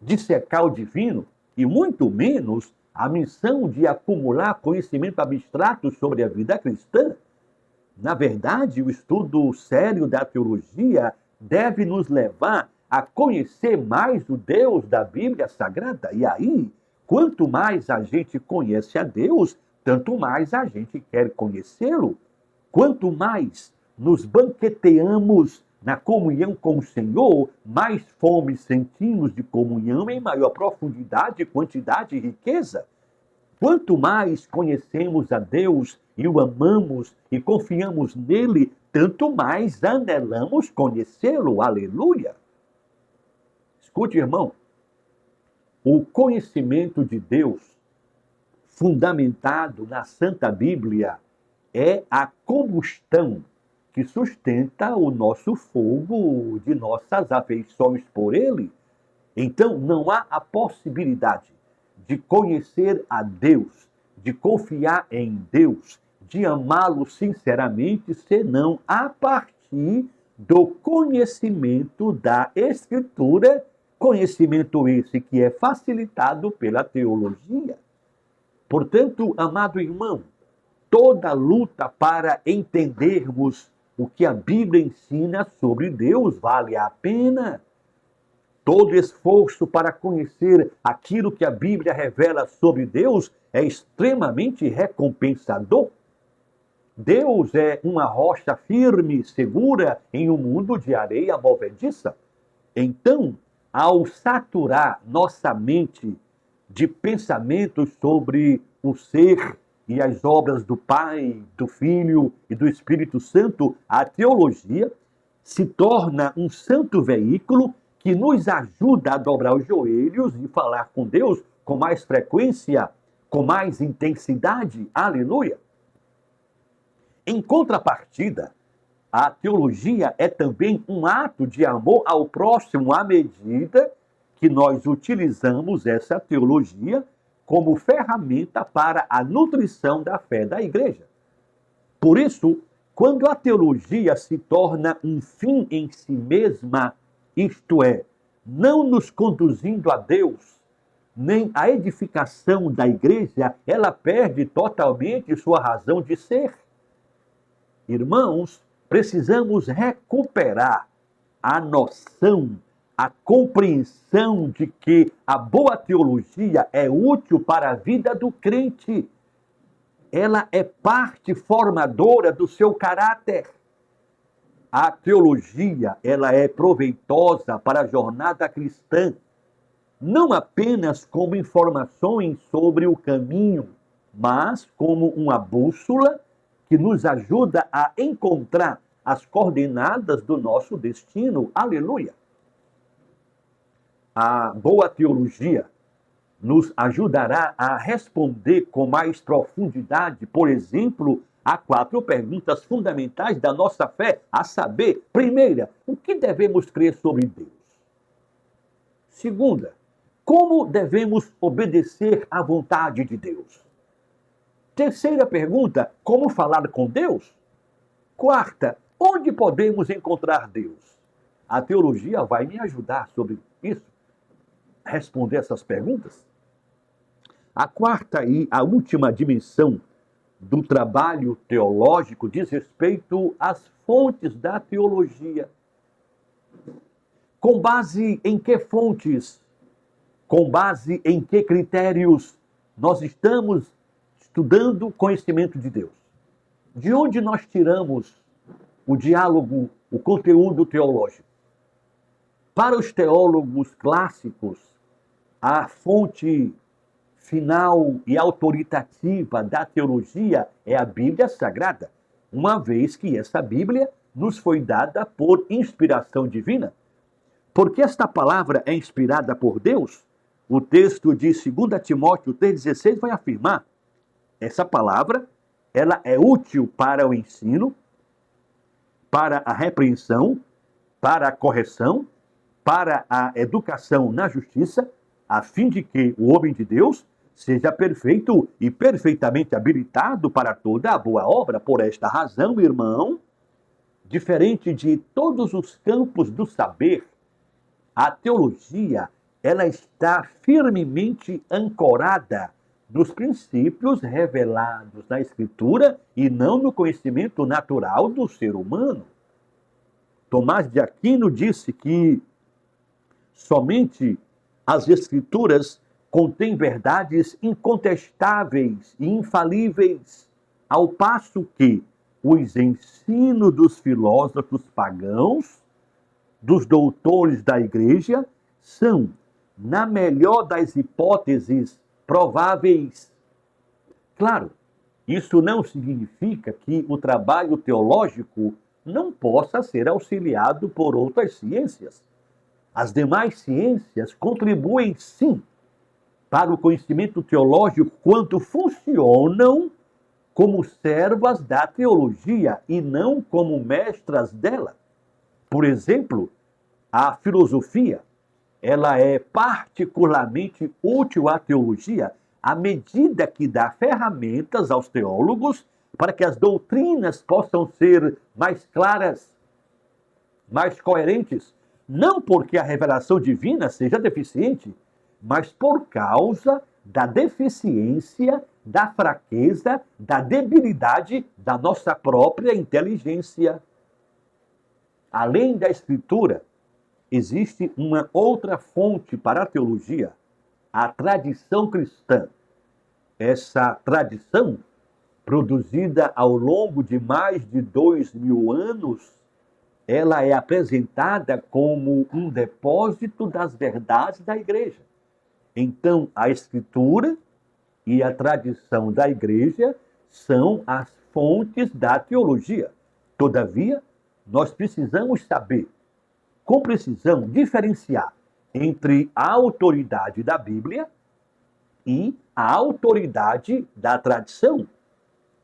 [SPEAKER 1] de secar o divino, e muito menos a missão de acumular conhecimento abstrato sobre a vida cristã. Na verdade, o estudo sério da teologia deve nos levar a conhecer mais o Deus da Bíblia Sagrada. E aí, quanto mais a gente conhece a Deus, tanto mais a gente quer conhecê-lo. Quanto mais nos banqueteamos na comunhão com o Senhor, mais fome sentimos de comunhão em maior profundidade, quantidade e riqueza. Quanto mais conhecemos a Deus e o amamos e confiamos nele, tanto mais anelamos conhecê-lo. Aleluia! Escute, irmão, o conhecimento de Deus, fundamentado na Santa Bíblia, é a combustão que sustenta o nosso fogo de nossas afeições por ele. Então, não há a possibilidade de conhecer a Deus, de confiar em Deus, de amá-lo sinceramente, senão a partir do conhecimento da Escritura, conhecimento esse que é facilitado pela teologia. Portanto, amado irmão, toda luta para entendermos o que a Bíblia ensina sobre Deus vale a pena. Todo esforço para conhecer aquilo que a Bíblia revela sobre Deus é extremamente recompensador. Deus é uma rocha firme, segura em um mundo de areia movediça. Então, ao saturar nossa mente de pensamentos sobre o ser e as obras do Pai, do Filho e do Espírito Santo, a teologia se torna um santo veículo que nos ajuda a dobrar os joelhos e falar com Deus com mais frequência, com mais intensidade. Aleluia! Em contrapartida, a teologia é também um ato de amor ao próximo à medida que nós utilizamos essa teologia como ferramenta para a nutrição da fé da igreja. Por isso, quando a teologia se torna um fim em si mesma, isto é, não nos conduzindo a Deus, nem à edificação da igreja, ela perde totalmente sua razão de ser. Irmãos, precisamos recuperar a noção, a compreensão de que a boa teologia é útil para a vida do crente. Ela é parte formadora do seu caráter. A teologia, ela é proveitosa para a jornada cristã, não apenas como informações sobre o caminho, mas como uma bússola que nos ajuda a encontrar as coordenadas do nosso destino. Aleluia! A boa teologia nos ajudará a responder com mais profundidade, por exemplo, a 4 perguntas fundamentais da nossa fé, a saber, primeira, o que devemos crer sobre Deus? Segunda, como devemos obedecer à vontade de Deus? Terceira pergunta, como falar com Deus? Quarta, onde podemos encontrar Deus? A teologia vai me ajudar sobre isso, responder essas perguntas. A quarta e a última dimensão do trabalho teológico diz respeito às fontes da teologia. Com base em que fontes? Com base em que critérios nós estamos estudando o conhecimento de Deus? De onde nós tiramos o diálogo, o conteúdo teológico? Para os teólogos clássicos, a fonte final e autoritativa da teologia é a Bíblia Sagrada, uma vez que essa Bíblia nos foi dada por inspiração divina. Porque esta palavra é inspirada por Deus, o texto de 2 Timóteo 3,16 vai afirmar: essa palavra, ela é útil para o ensino, para a repreensão, para a correção, para a educação na justiça, a fim de que o homem de Deus seja perfeito e perfeitamente habilitado para toda a boa obra. Por esta razão, irmão, diferente de todos os campos do saber, a teologia, ela está firmemente ancorada nos princípios revelados na Escritura e não no conhecimento natural do ser humano. Tomás de Aquino disse que somente as Escrituras contêm verdades incontestáveis e infalíveis, ao passo que os ensinos dos filósofos pagãos, dos doutores da igreja, são, na melhor das hipóteses, prováveis. Claro, isso não significa que o trabalho teológico não possa ser auxiliado por outras ciências. As demais ciências contribuem, sim, para o conhecimento teológico quanto funcionam como servas da teologia e não como mestras dela. Por exemplo, a filosofia, ela é particularmente útil à teologia à medida que dá ferramentas aos teólogos para que as doutrinas possam ser mais claras, mais coerentes, não porque a revelação divina seja deficiente, mas por causa da deficiência, da fraqueza, da debilidade da nossa própria inteligência. Além da Escritura, existe uma outra fonte para a teologia, a tradição cristã. Essa tradição, produzida ao longo de mais de 2000 anos, ela é apresentada como um depósito das verdades da igreja. Então, a Escritura e a tradição da igreja são as fontes da teologia. Todavia, nós precisamos saber, com precisão, diferenciar entre a autoridade da Bíblia e a autoridade da tradição.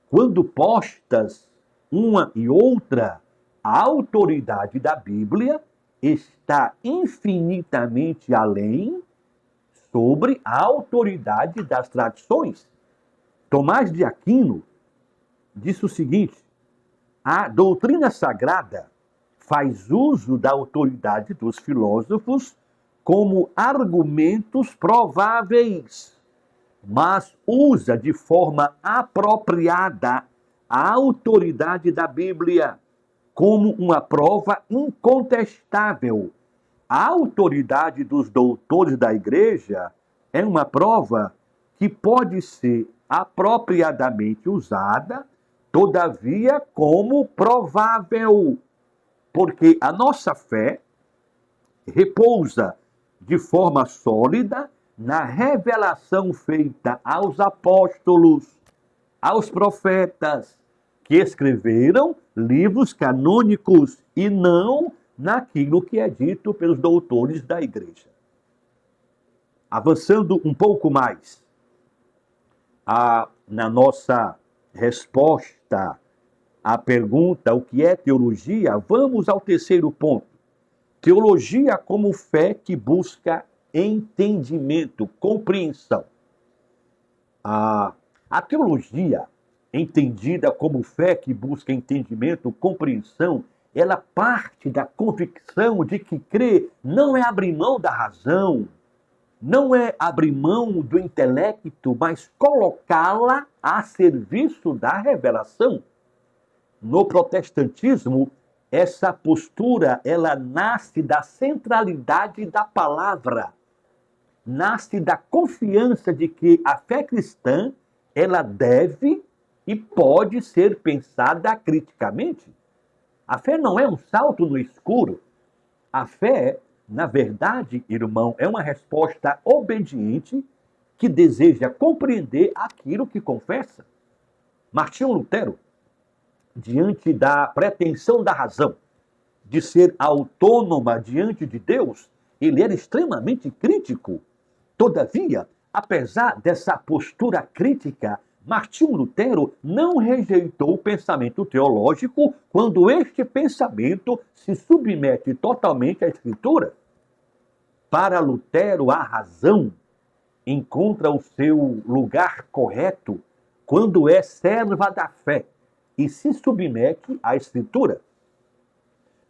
[SPEAKER 1] Quando postas uma e outra, a autoridade da Bíblia está infinitamente além sobre a autoridade das tradições. Tomás de Aquino disse o seguinte: a doutrina sagrada faz uso da autoridade dos filósofos como argumentos prováveis, mas usa de forma apropriada a autoridade da Bíblia como uma prova incontestável. A autoridade dos doutores da igreja é uma prova que pode ser apropriadamente usada, todavia como provável, porque a nossa fé repousa de forma sólida na revelação feita aos apóstolos, aos profetas, que escreveram livros canônicos e não naquilo que é dito pelos doutores da igreja. Avançando um pouco mais na nossa resposta à pergunta o que é teologia, vamos ao terceiro ponto. Teologia como fé que busca entendimento, compreensão. A teologia, entendida como fé que busca entendimento, compreensão, ela parte da convicção de que crer não é abrir mão da razão, não é abrir mão do intelecto, mas colocá-la a serviço da revelação. No protestantismo, essa postura, ela nasce da centralidade da palavra, nasce da confiança de que a fé cristã, ela deve e pode ser pensada criticamente. A fé não é um salto no escuro. A fé, na verdade, irmão, é uma resposta obediente que deseja compreender aquilo que confessa. Martinho Lutero, diante da pretensão da razão de ser autônoma diante de Deus, ele era extremamente crítico. Todavia, apesar dessa postura crítica, Martinho Lutero não rejeitou o pensamento teológico quando este pensamento se submete totalmente à Escritura. Para Lutero, a razão encontra o seu lugar correto quando é serva da fé e se submete à Escritura.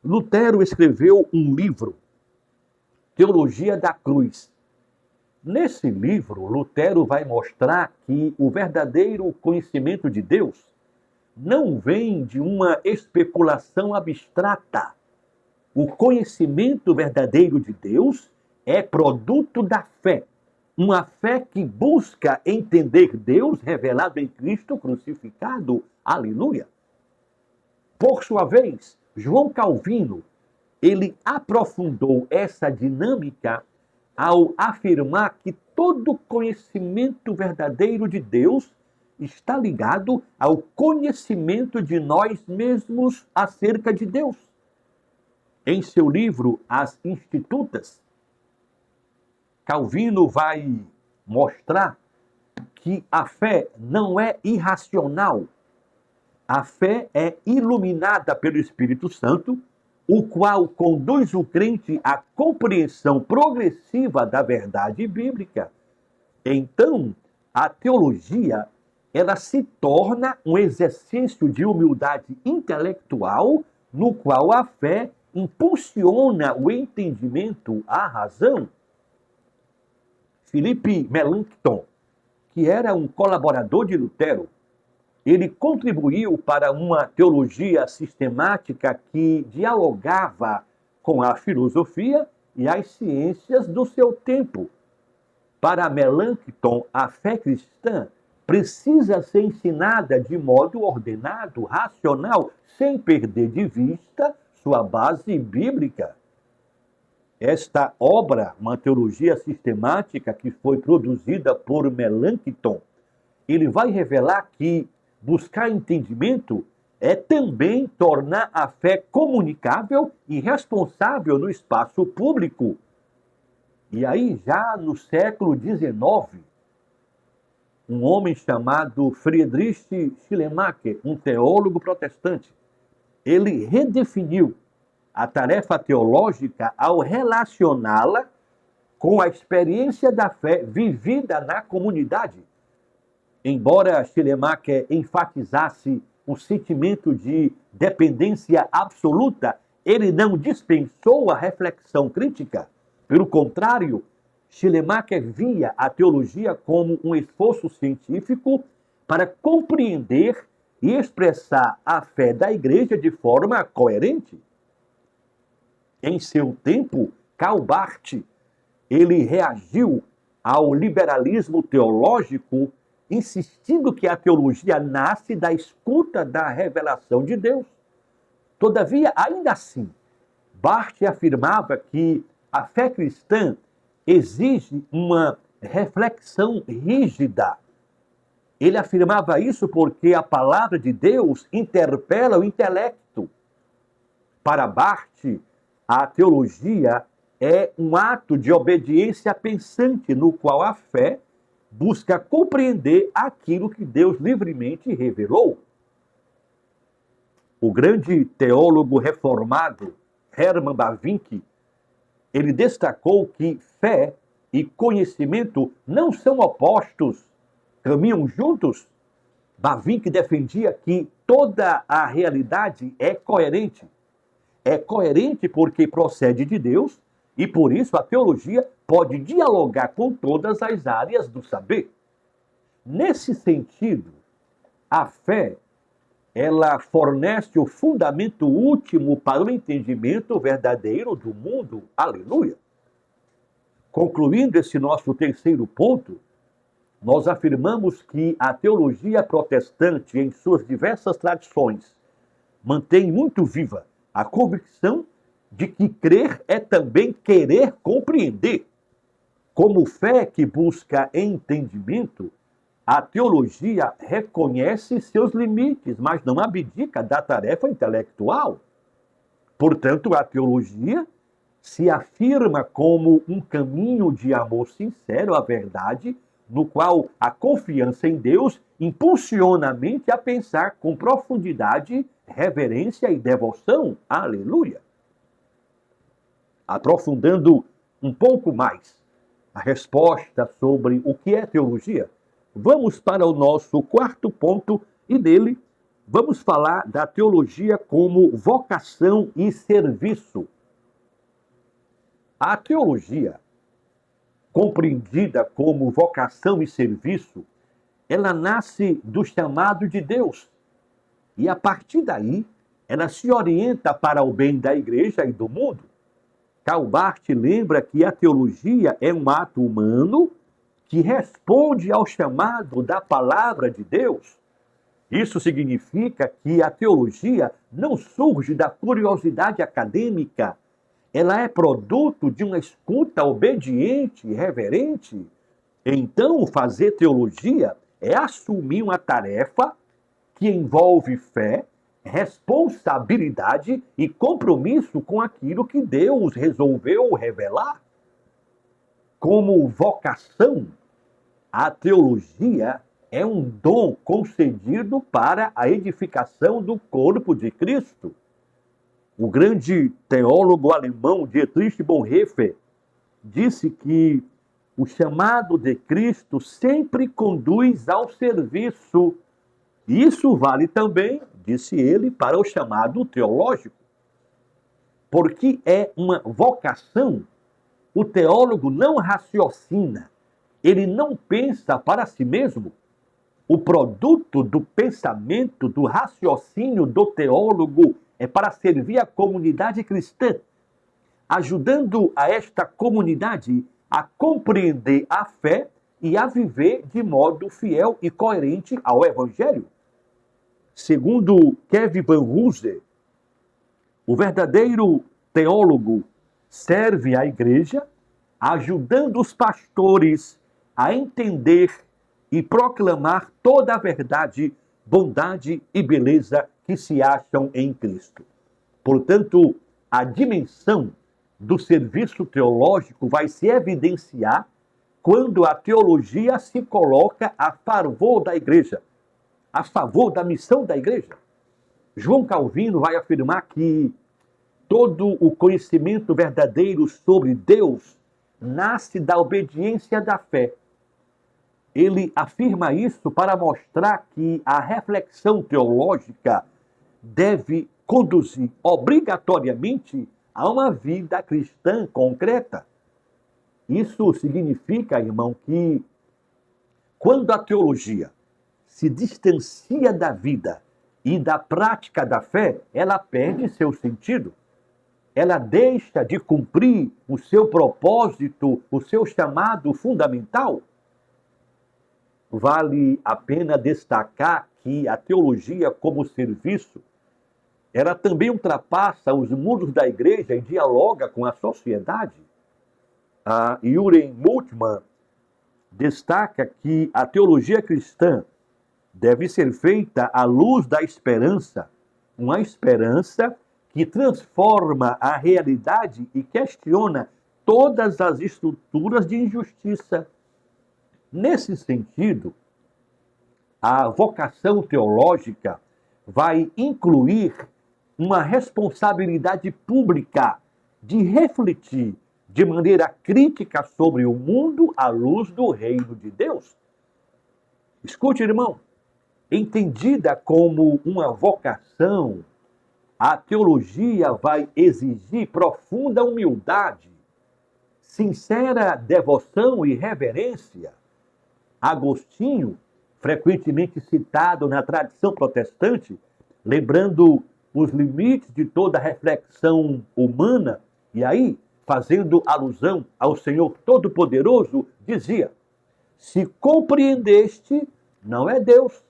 [SPEAKER 1] Lutero escreveu um livro, Teologia da Cruz. Nesse livro, Lutero vai mostrar que o verdadeiro conhecimento de Deus não vem de uma especulação abstrata. O conhecimento verdadeiro de Deus é produto da fé. Uma fé que busca entender Deus revelado em Cristo crucificado. Aleluia! Por sua vez, João Calvino, ele aprofundou essa dinâmica ao afirmar que todo conhecimento verdadeiro de Deus está ligado ao conhecimento de nós mesmos acerca de Deus. Em seu livro, As Institutas, Calvino vai mostrar que a fé não é irracional. A fé é iluminada pelo Espírito Santo, o qual conduz o crente à compreensão progressiva da verdade bíblica. Então, a teologia, ela se torna um exercício de humildade intelectual, no qual a fé impulsiona o entendimento, a razão. Philippe Melanchthon, que era um colaborador de Lutero, ele contribuiu para uma teologia sistemática que dialogava com a filosofia e as ciências do seu tempo. Para Melanchthon, a fé cristã precisa ser ensinada de modo ordenado, racional, sem perder de vista sua base bíblica. Esta obra, uma teologia sistemática que foi produzida por Melanchthon, ele vai revelar que buscar entendimento é também tornar a fé comunicável e responsável no espaço público. E aí, já no século XIX, um homem chamado Friedrich Schleiermacher, um teólogo protestante, ele redefiniu a tarefa teológica ao relacioná-la com a experiência da fé vivida na comunidade. Embora Schleiermacher enfatizasse o sentimento de dependência absoluta, ele não dispensou a reflexão crítica. Pelo contrário, Schleiermacher via a teologia como um esforço científico para compreender e expressar a fé da igreja de forma coerente. Em seu tempo, Karl Barth, ele reagiu ao liberalismo teológico, insistindo que a teologia nasce da escuta da revelação de Deus. Todavia, ainda assim, Barth afirmava que a fé cristã exige uma reflexão rígida. Ele afirmava isso porque a palavra de Deus interpela o intelecto. Para Barth, a teologia é um ato de obediência pensante, no qual a fé busca compreender aquilo que Deus livremente revelou. O grande teólogo reformado Hermann Bavinck, ele destacou que fé e conhecimento não são opostos, caminham juntos. Bavinck defendia que toda a realidade é coerente. É coerente porque procede de Deus e, por isso, a teologia pode dialogar com todas as áreas do saber. Nesse sentido, a fé, ela fornece o fundamento último para o entendimento verdadeiro do mundo. Aleluia! Concluindo esse nosso terceiro ponto, nós afirmamos que a teologia protestante, em suas diversas tradições, mantém muito viva a convicção de que crer é também querer compreender. Como fé que busca entendimento, a teologia reconhece seus limites, mas não abdica da tarefa intelectual. Portanto, a teologia se afirma como um caminho de amor sincero à verdade, no qual a confiança em Deus impulsiona a mente a pensar com profundidade, reverência e devoção. Aleluia! Aprofundando um pouco mais a resposta sobre o que é teologia, vamos para o nosso quarto ponto e nele vamos falar da teologia como vocação e serviço. A teologia, compreendida como vocação e serviço, ela nasce do chamado de Deus. E a partir daí, ela se orienta para o bem da igreja e do mundo. Karl Barth lembra que a teologia é um ato humano que responde ao chamado da palavra de Deus. Isso significa que a teologia não surge da curiosidade acadêmica, ela é produto de uma escuta obediente e reverente. Então, fazer teologia é assumir uma tarefa que envolve fé, responsabilidade e compromisso com aquilo que Deus resolveu revelar. Como vocação, a teologia é um dom concedido para a edificação do corpo de Cristo. O grande teólogo alemão Dietrich Bonhoeffer disse que o chamado de Cristo sempre conduz ao serviço. Isso vale também, disse ele, para o chamado teológico. Porque é uma vocação, o teólogo não raciocina, ele não pensa para si mesmo. O produto do pensamento, do raciocínio do teólogo é para servir a comunidade cristã. ajudando a esta comunidade a compreender a fé e a viver de modo fiel e coerente ao Evangelho. Segundo Kevin Van Hooser, o verdadeiro teólogo serve à igreja, ajudando os pastores a entender e proclamar toda a verdade, bondade e beleza que se acham em Cristo. Portanto, a dimensão do serviço teológico vai se evidenciar quando a teologia se coloca a favor da igreja, a favor da missão da igreja. João Calvino vai afirmar que todo o conhecimento verdadeiro sobre Deus nasce da obediência da fé. Ele afirma isso para mostrar que a reflexão teológica deve conduzir obrigatoriamente a uma vida cristã concreta. Isso significa, irmão, que quando a teologia se distancia da vida e da prática da fé, ela perde seu sentido. Ela deixa de cumprir o seu propósito, o seu chamado fundamental. Vale a pena destacar que a teologia como serviço, ela também ultrapassa os muros da igreja e dialoga com a sociedade. Jürgen Moltmann destaca que a teologia cristã deve ser feita à luz da esperança, uma esperança que transforma a realidade e questiona todas as estruturas de injustiça. Nesse sentido, a vocação teológica vai incluir uma responsabilidade pública de refletir de maneira crítica sobre o mundo à luz do reino de Deus. Escute, irmão, entendida como uma vocação, a teologia vai exigir profunda humildade, sincera devoção e reverência. Agostinho, frequentemente citado na tradição protestante, lembrando os limites de toda reflexão humana, e aí, fazendo alusão ao Senhor Todo-Poderoso, dizia: se compreendeste, não é Deus.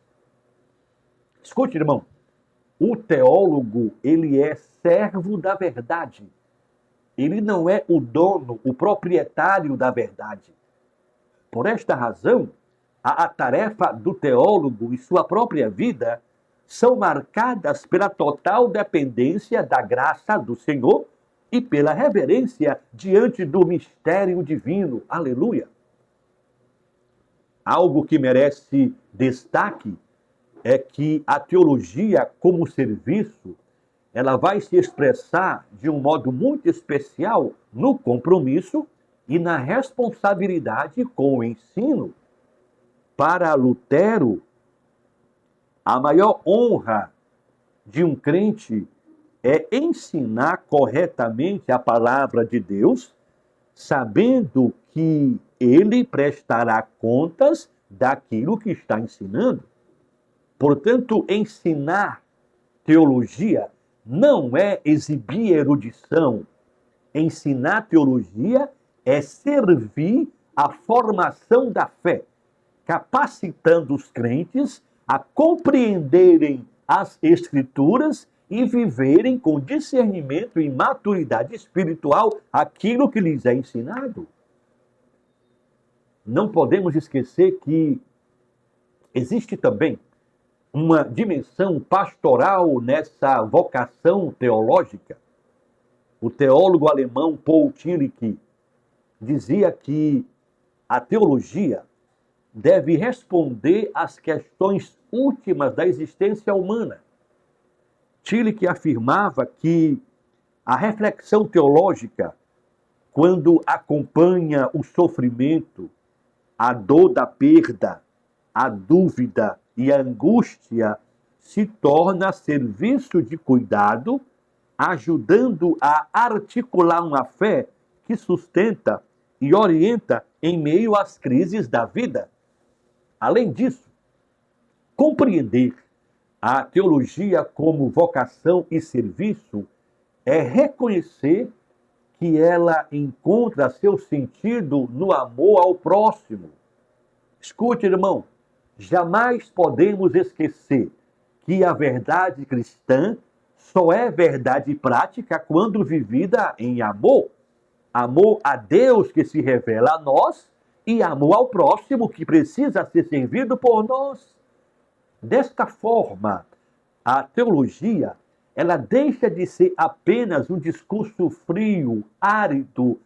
[SPEAKER 1] Escute, irmão, o teólogo, ele é servo da verdade. Ele não é o dono, o proprietário da verdade. Por esta razão, a tarefa do teólogo e sua própria vida são marcadas pela total dependência da graça do Senhor e pela reverência diante do mistério divino. Aleluia! Algo que merece destaque é que a teologia como serviço, ela vai se expressar de um modo muito especial no compromisso e na responsabilidade com o ensino. Para Lutero, a maior honra de um crente é ensinar corretamente a palavra de Deus, sabendo que ele prestará contas daquilo que está ensinando. Portanto, ensinar teologia não é exibir erudição. Ensinar teologia é servir à formação da fé, capacitando os crentes a compreenderem as Escrituras e viverem com discernimento e maturidade espiritual aquilo que lhes é ensinado. Não podemos esquecer que existe também uma dimensão pastoral nessa vocação teológica. O teólogo alemão Paul Tillich dizia que a teologia deve responder às questões últimas da existência humana. Tillich afirmava que a reflexão teológica, quando acompanha o sofrimento, a dor da perda, a dúvida e a angústia, se torna serviço de cuidado, ajudando a articular uma fé que sustenta e orienta em meio às crises da vida. Além disso, compreender a teologia como vocação e serviço é reconhecer que ela encontra seu sentido no amor ao próximo. Escute, irmão, jamais podemos esquecer que a verdade cristã só é verdade prática quando vivida em amor. Amor a Deus que se revela a nós e amor ao próximo que precisa ser servido por nós. Desta forma, a teologia, ela deixa de ser apenas um discurso frio, árido,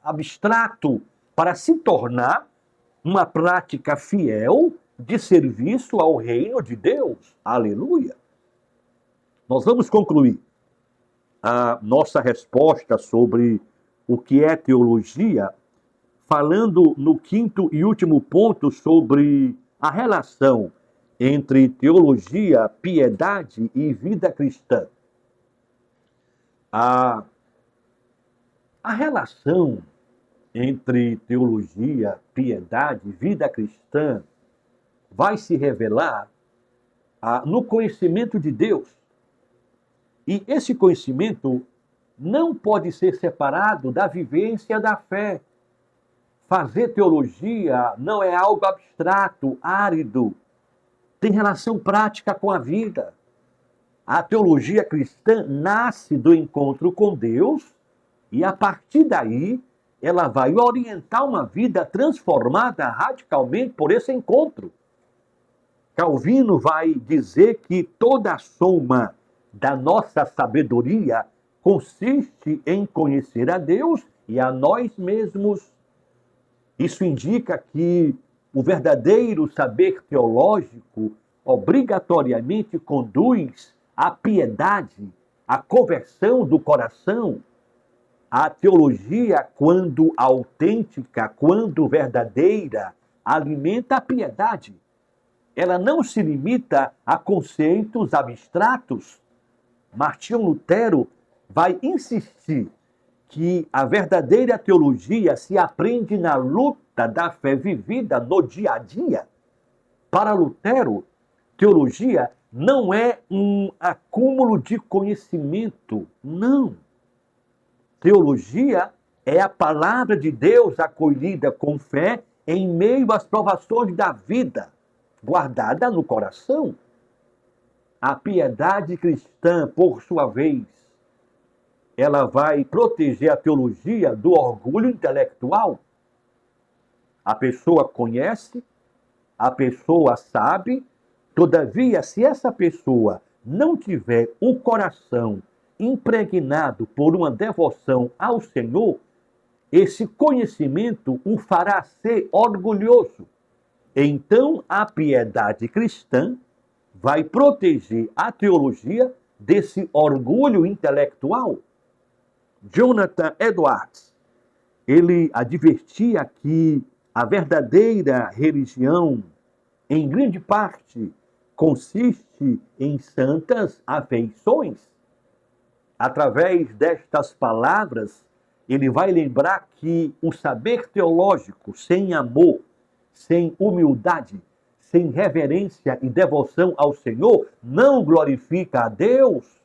[SPEAKER 1] abstrato, para se tornar uma prática fiel de serviço ao reino de Deus. Aleluia! Nós vamos concluir a nossa resposta sobre o que é teologia, falando no quinto e último ponto sobre a relação entre teologia, piedade e vida cristã. A relação entre teologia, piedade e vida cristã vai se revelar no conhecimento de Deus. E esse conhecimento não pode ser separado da vivência da fé. Fazer teologia não é algo abstrato, árido. Tem relação prática com a vida. A teologia cristã nasce do encontro com Deus e, a partir daí, ela vai orientar uma vida transformada radicalmente por esse encontro. Calvino vai dizer que toda a soma da nossa sabedoria consiste em conhecer a Deus e a nós mesmos. Isso indica que o verdadeiro saber teológico obrigatoriamente conduz à piedade, à conversão do coração. A teologia, quando autêntica, quando verdadeira, alimenta a piedade. Ela não se limita a conceitos abstratos. Martinho Lutero vai insistir que a verdadeira teologia se aprende na luta da fé vivida no dia a dia. Para Lutero, teologia não é um acúmulo de conhecimento, não. Teologia é a palavra de Deus acolhida com fé em meio às provações da vida, guardada no coração. A piedade cristã, por sua vez, ela vai proteger a teologia do orgulho intelectual. A pessoa conhece, a pessoa sabe, todavia, se essa pessoa não tiver o coração impregnado por uma devoção ao Senhor, esse conhecimento o fará ser orgulhoso. Então, a piedade cristã vai proteger a teologia desse orgulho intelectual. Jonathan Edwards, ele advertia que a verdadeira religião, em grande parte, consiste em santas afeições. Através destas palavras, ele vai lembrar que o saber teológico sem amor, sem humildade, sem reverência e devoção ao Senhor, não glorifica a Deus.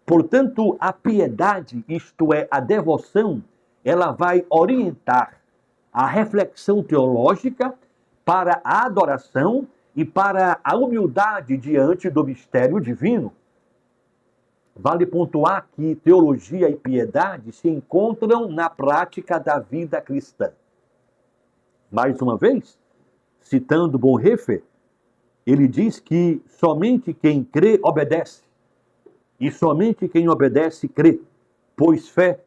[SPEAKER 1] Portanto, a piedade, isto é, a devoção, ela vai orientar a reflexão teológica para a adoração e para a humildade diante do mistério divino. Vale pontuar que teologia e piedade se encontram na prática da vida cristã. Mais uma vez, citando Bonhoeffer, ele diz que somente quem crê obedece. E somente quem obedece crê, pois fé,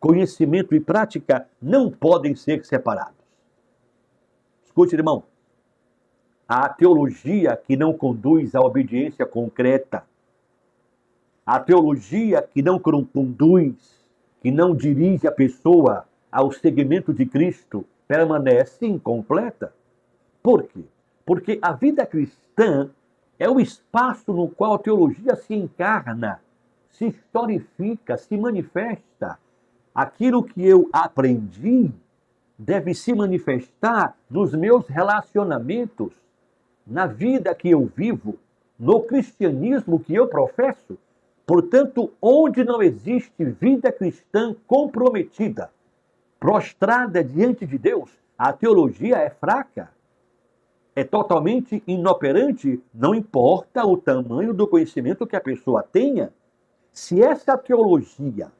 [SPEAKER 1] conhecimento e prática não podem ser separados. Escute, irmão, a teologia que não conduz à obediência concreta, a teologia que não conduz, que não dirige a pessoa ao seguimento de Cristo, permanece incompleta. Por quê? Porque a vida cristã é o espaço no qual a teologia se encarna, se historifica, se manifesta. Aquilo que eu aprendi deve se manifestar nos meus relacionamentos, na vida que eu vivo, no cristianismo que eu professo. Portanto, onde não existe vida cristã comprometida, prostrada diante de Deus, a teologia é fraca, é totalmente inoperante, não importa o tamanho do conhecimento que a pessoa tenha. Se essa teologia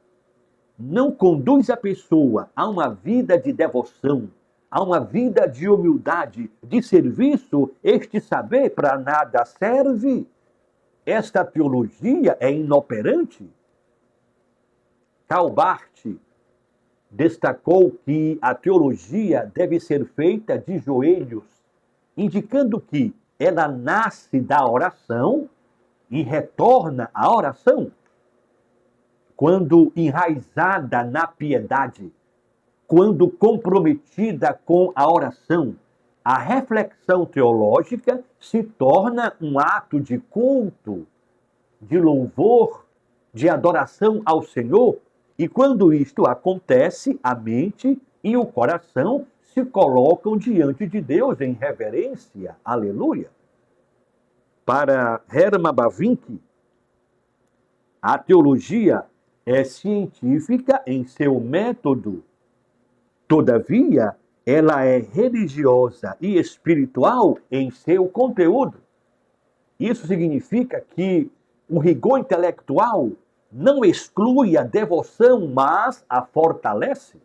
[SPEAKER 1] não conduz a pessoa a uma vida de devoção, a uma vida de humildade, de serviço, este saber para nada serve. Esta teologia é inoperante. Karl Barth destacou que a teologia deve ser feita de joelhos, indicando que ela nasce da oração e retorna à oração. Quando enraizada na piedade, quando comprometida com a oração, a reflexão teológica se torna um ato de culto, de louvor, de adoração ao Senhor. E quando isto acontece, a mente e o coração se colocam diante de Deus em reverência. Aleluia! Para Hermann Bavinck, a teologia é científica em seu método. Todavia, ela é religiosa e espiritual em seu conteúdo. Isso significa que o rigor intelectual não exclui a devoção, mas a fortalece.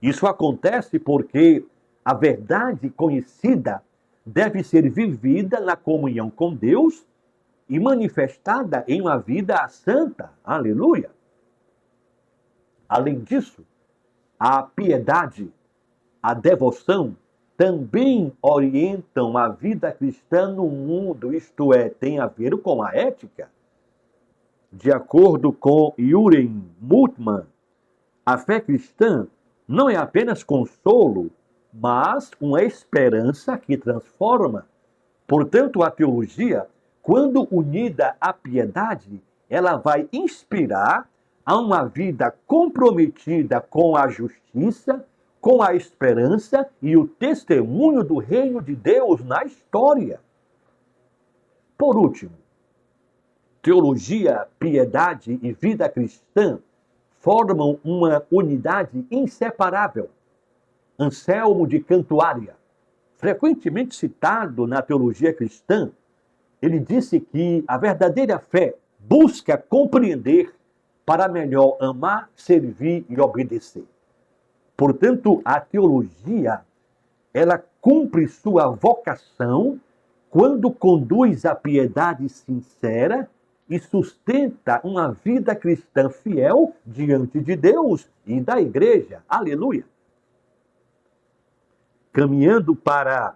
[SPEAKER 1] Isso acontece porque a verdade conhecida deve ser vivida na comunhão com Deus e manifestada em uma vida santa. Aleluia! Além disso, a piedade, a devoção também orientam a vida cristã no mundo, isto é, tem a ver com a ética. De acordo com Jürgen Moltmann, a fé cristã não é apenas consolo, mas uma esperança que transforma. Portanto, a teologia, quando unida à piedade, ela vai inspirar a uma vida comprometida com a justiça, com a esperança e o testemunho do reino de Deus na história. Por último, teologia, piedade e vida cristã formam uma unidade inseparável. Anselmo de Cantuária, frequentemente citado na teologia cristã, ele disse que a verdadeira fé busca compreender para melhor amar, servir e obedecer. Portanto, a teologia, ela cumpre sua vocação quando conduz a piedade sincera e sustenta uma vida cristã fiel diante de Deus e da igreja. Aleluia! Caminhando para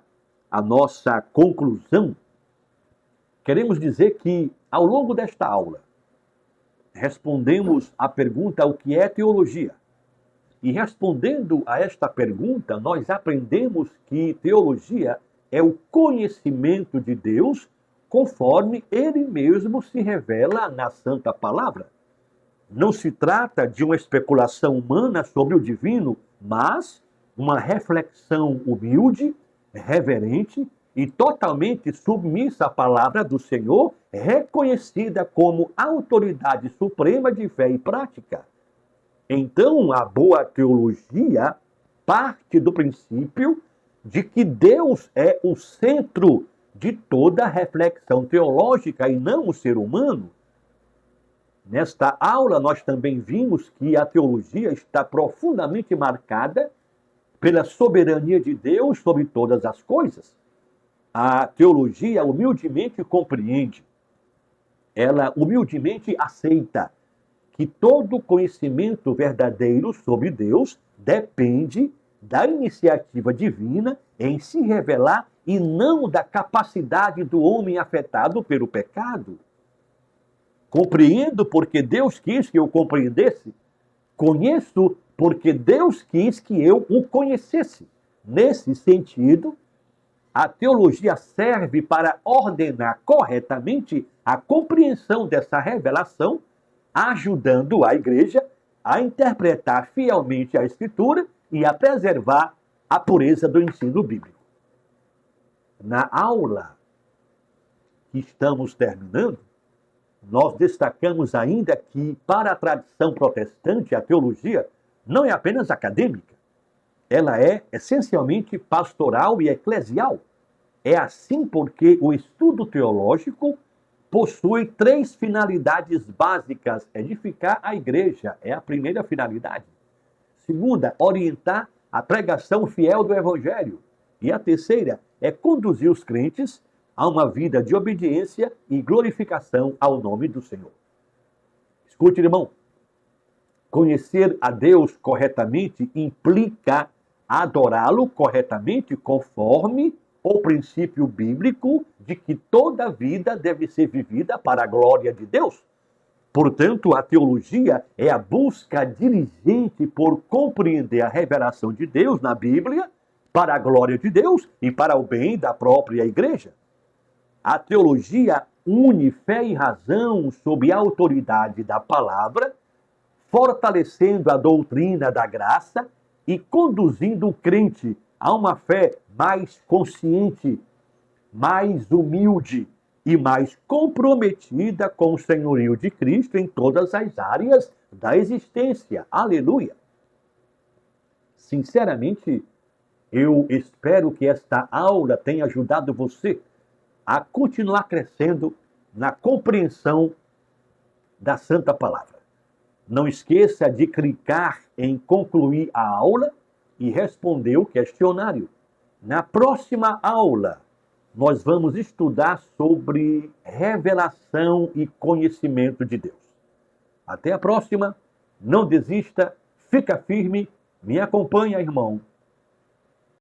[SPEAKER 1] a nossa conclusão, queremos dizer que, ao longo desta aula, respondemos à pergunta: o que é teologia? E respondendo a esta pergunta, nós aprendemos que teologia é o conhecimento de Deus conforme Ele mesmo se revela na Santa Palavra. Não se trata de uma especulação humana sobre o divino, mas uma reflexão humilde, reverente e totalmente submissa à palavra do Senhor, reconhecida como autoridade suprema de fé e prática. Então, a boa teologia parte do princípio de que Deus é o centro de toda reflexão teológica e não o ser humano. Nesta aula, nós também vimos que a teologia está profundamente marcada pela soberania de Deus sobre todas as coisas. A teologia humildemente compreende, ela humildemente aceita que todo conhecimento verdadeiro sobre Deus depende da iniciativa divina em se revelar e não da capacidade do homem afetado pelo pecado. Compreendo porque Deus quis que eu compreendesse. Conheço porque Deus quis que eu o conhecesse. Nesse sentido, a teologia serve para ordenar corretamente a compreensão dessa revelação, ajudando a igreja a interpretar fielmente a Escritura e a preservar a pureza do ensino bíblico. Na aula que estamos terminando, nós destacamos ainda que, para a tradição protestante, a teologia não é apenas acadêmica, ela é essencialmente pastoral e eclesial. É assim porque o estudo teológico possui três finalidades básicas: edificar a igreja, é a primeira finalidade. Segunda, orientar a pregação fiel do evangelho. E a terceira é conduzir os crentes a uma vida de obediência e glorificação ao nome do Senhor. Escute, irmão, conhecer a Deus corretamente implica adorá-lo corretamente conforme o princípio bíblico de que toda vida deve ser vivida para a glória de Deus. Portanto, a teologia é a busca diligente por compreender a revelação de Deus na Bíblia para a glória de Deus e para o bem da própria igreja. A teologia une fé e razão sob a autoridade da palavra, fortalecendo a doutrina da graça e conduzindo o crente a uma fé mais consciente, mais humilde e mais comprometida com o senhorio de Cristo em todas as áreas da existência. Aleluia! Sinceramente, eu espero que esta aula tenha ajudado você a continuar crescendo na compreensão da Santa Palavra. Não esqueça de clicar em concluir a aula e responder o questionário. Na próxima aula, nós vamos estudar sobre revelação e conhecimento de Deus. Até a próxima, não desista, fica firme, me acompanha, irmão.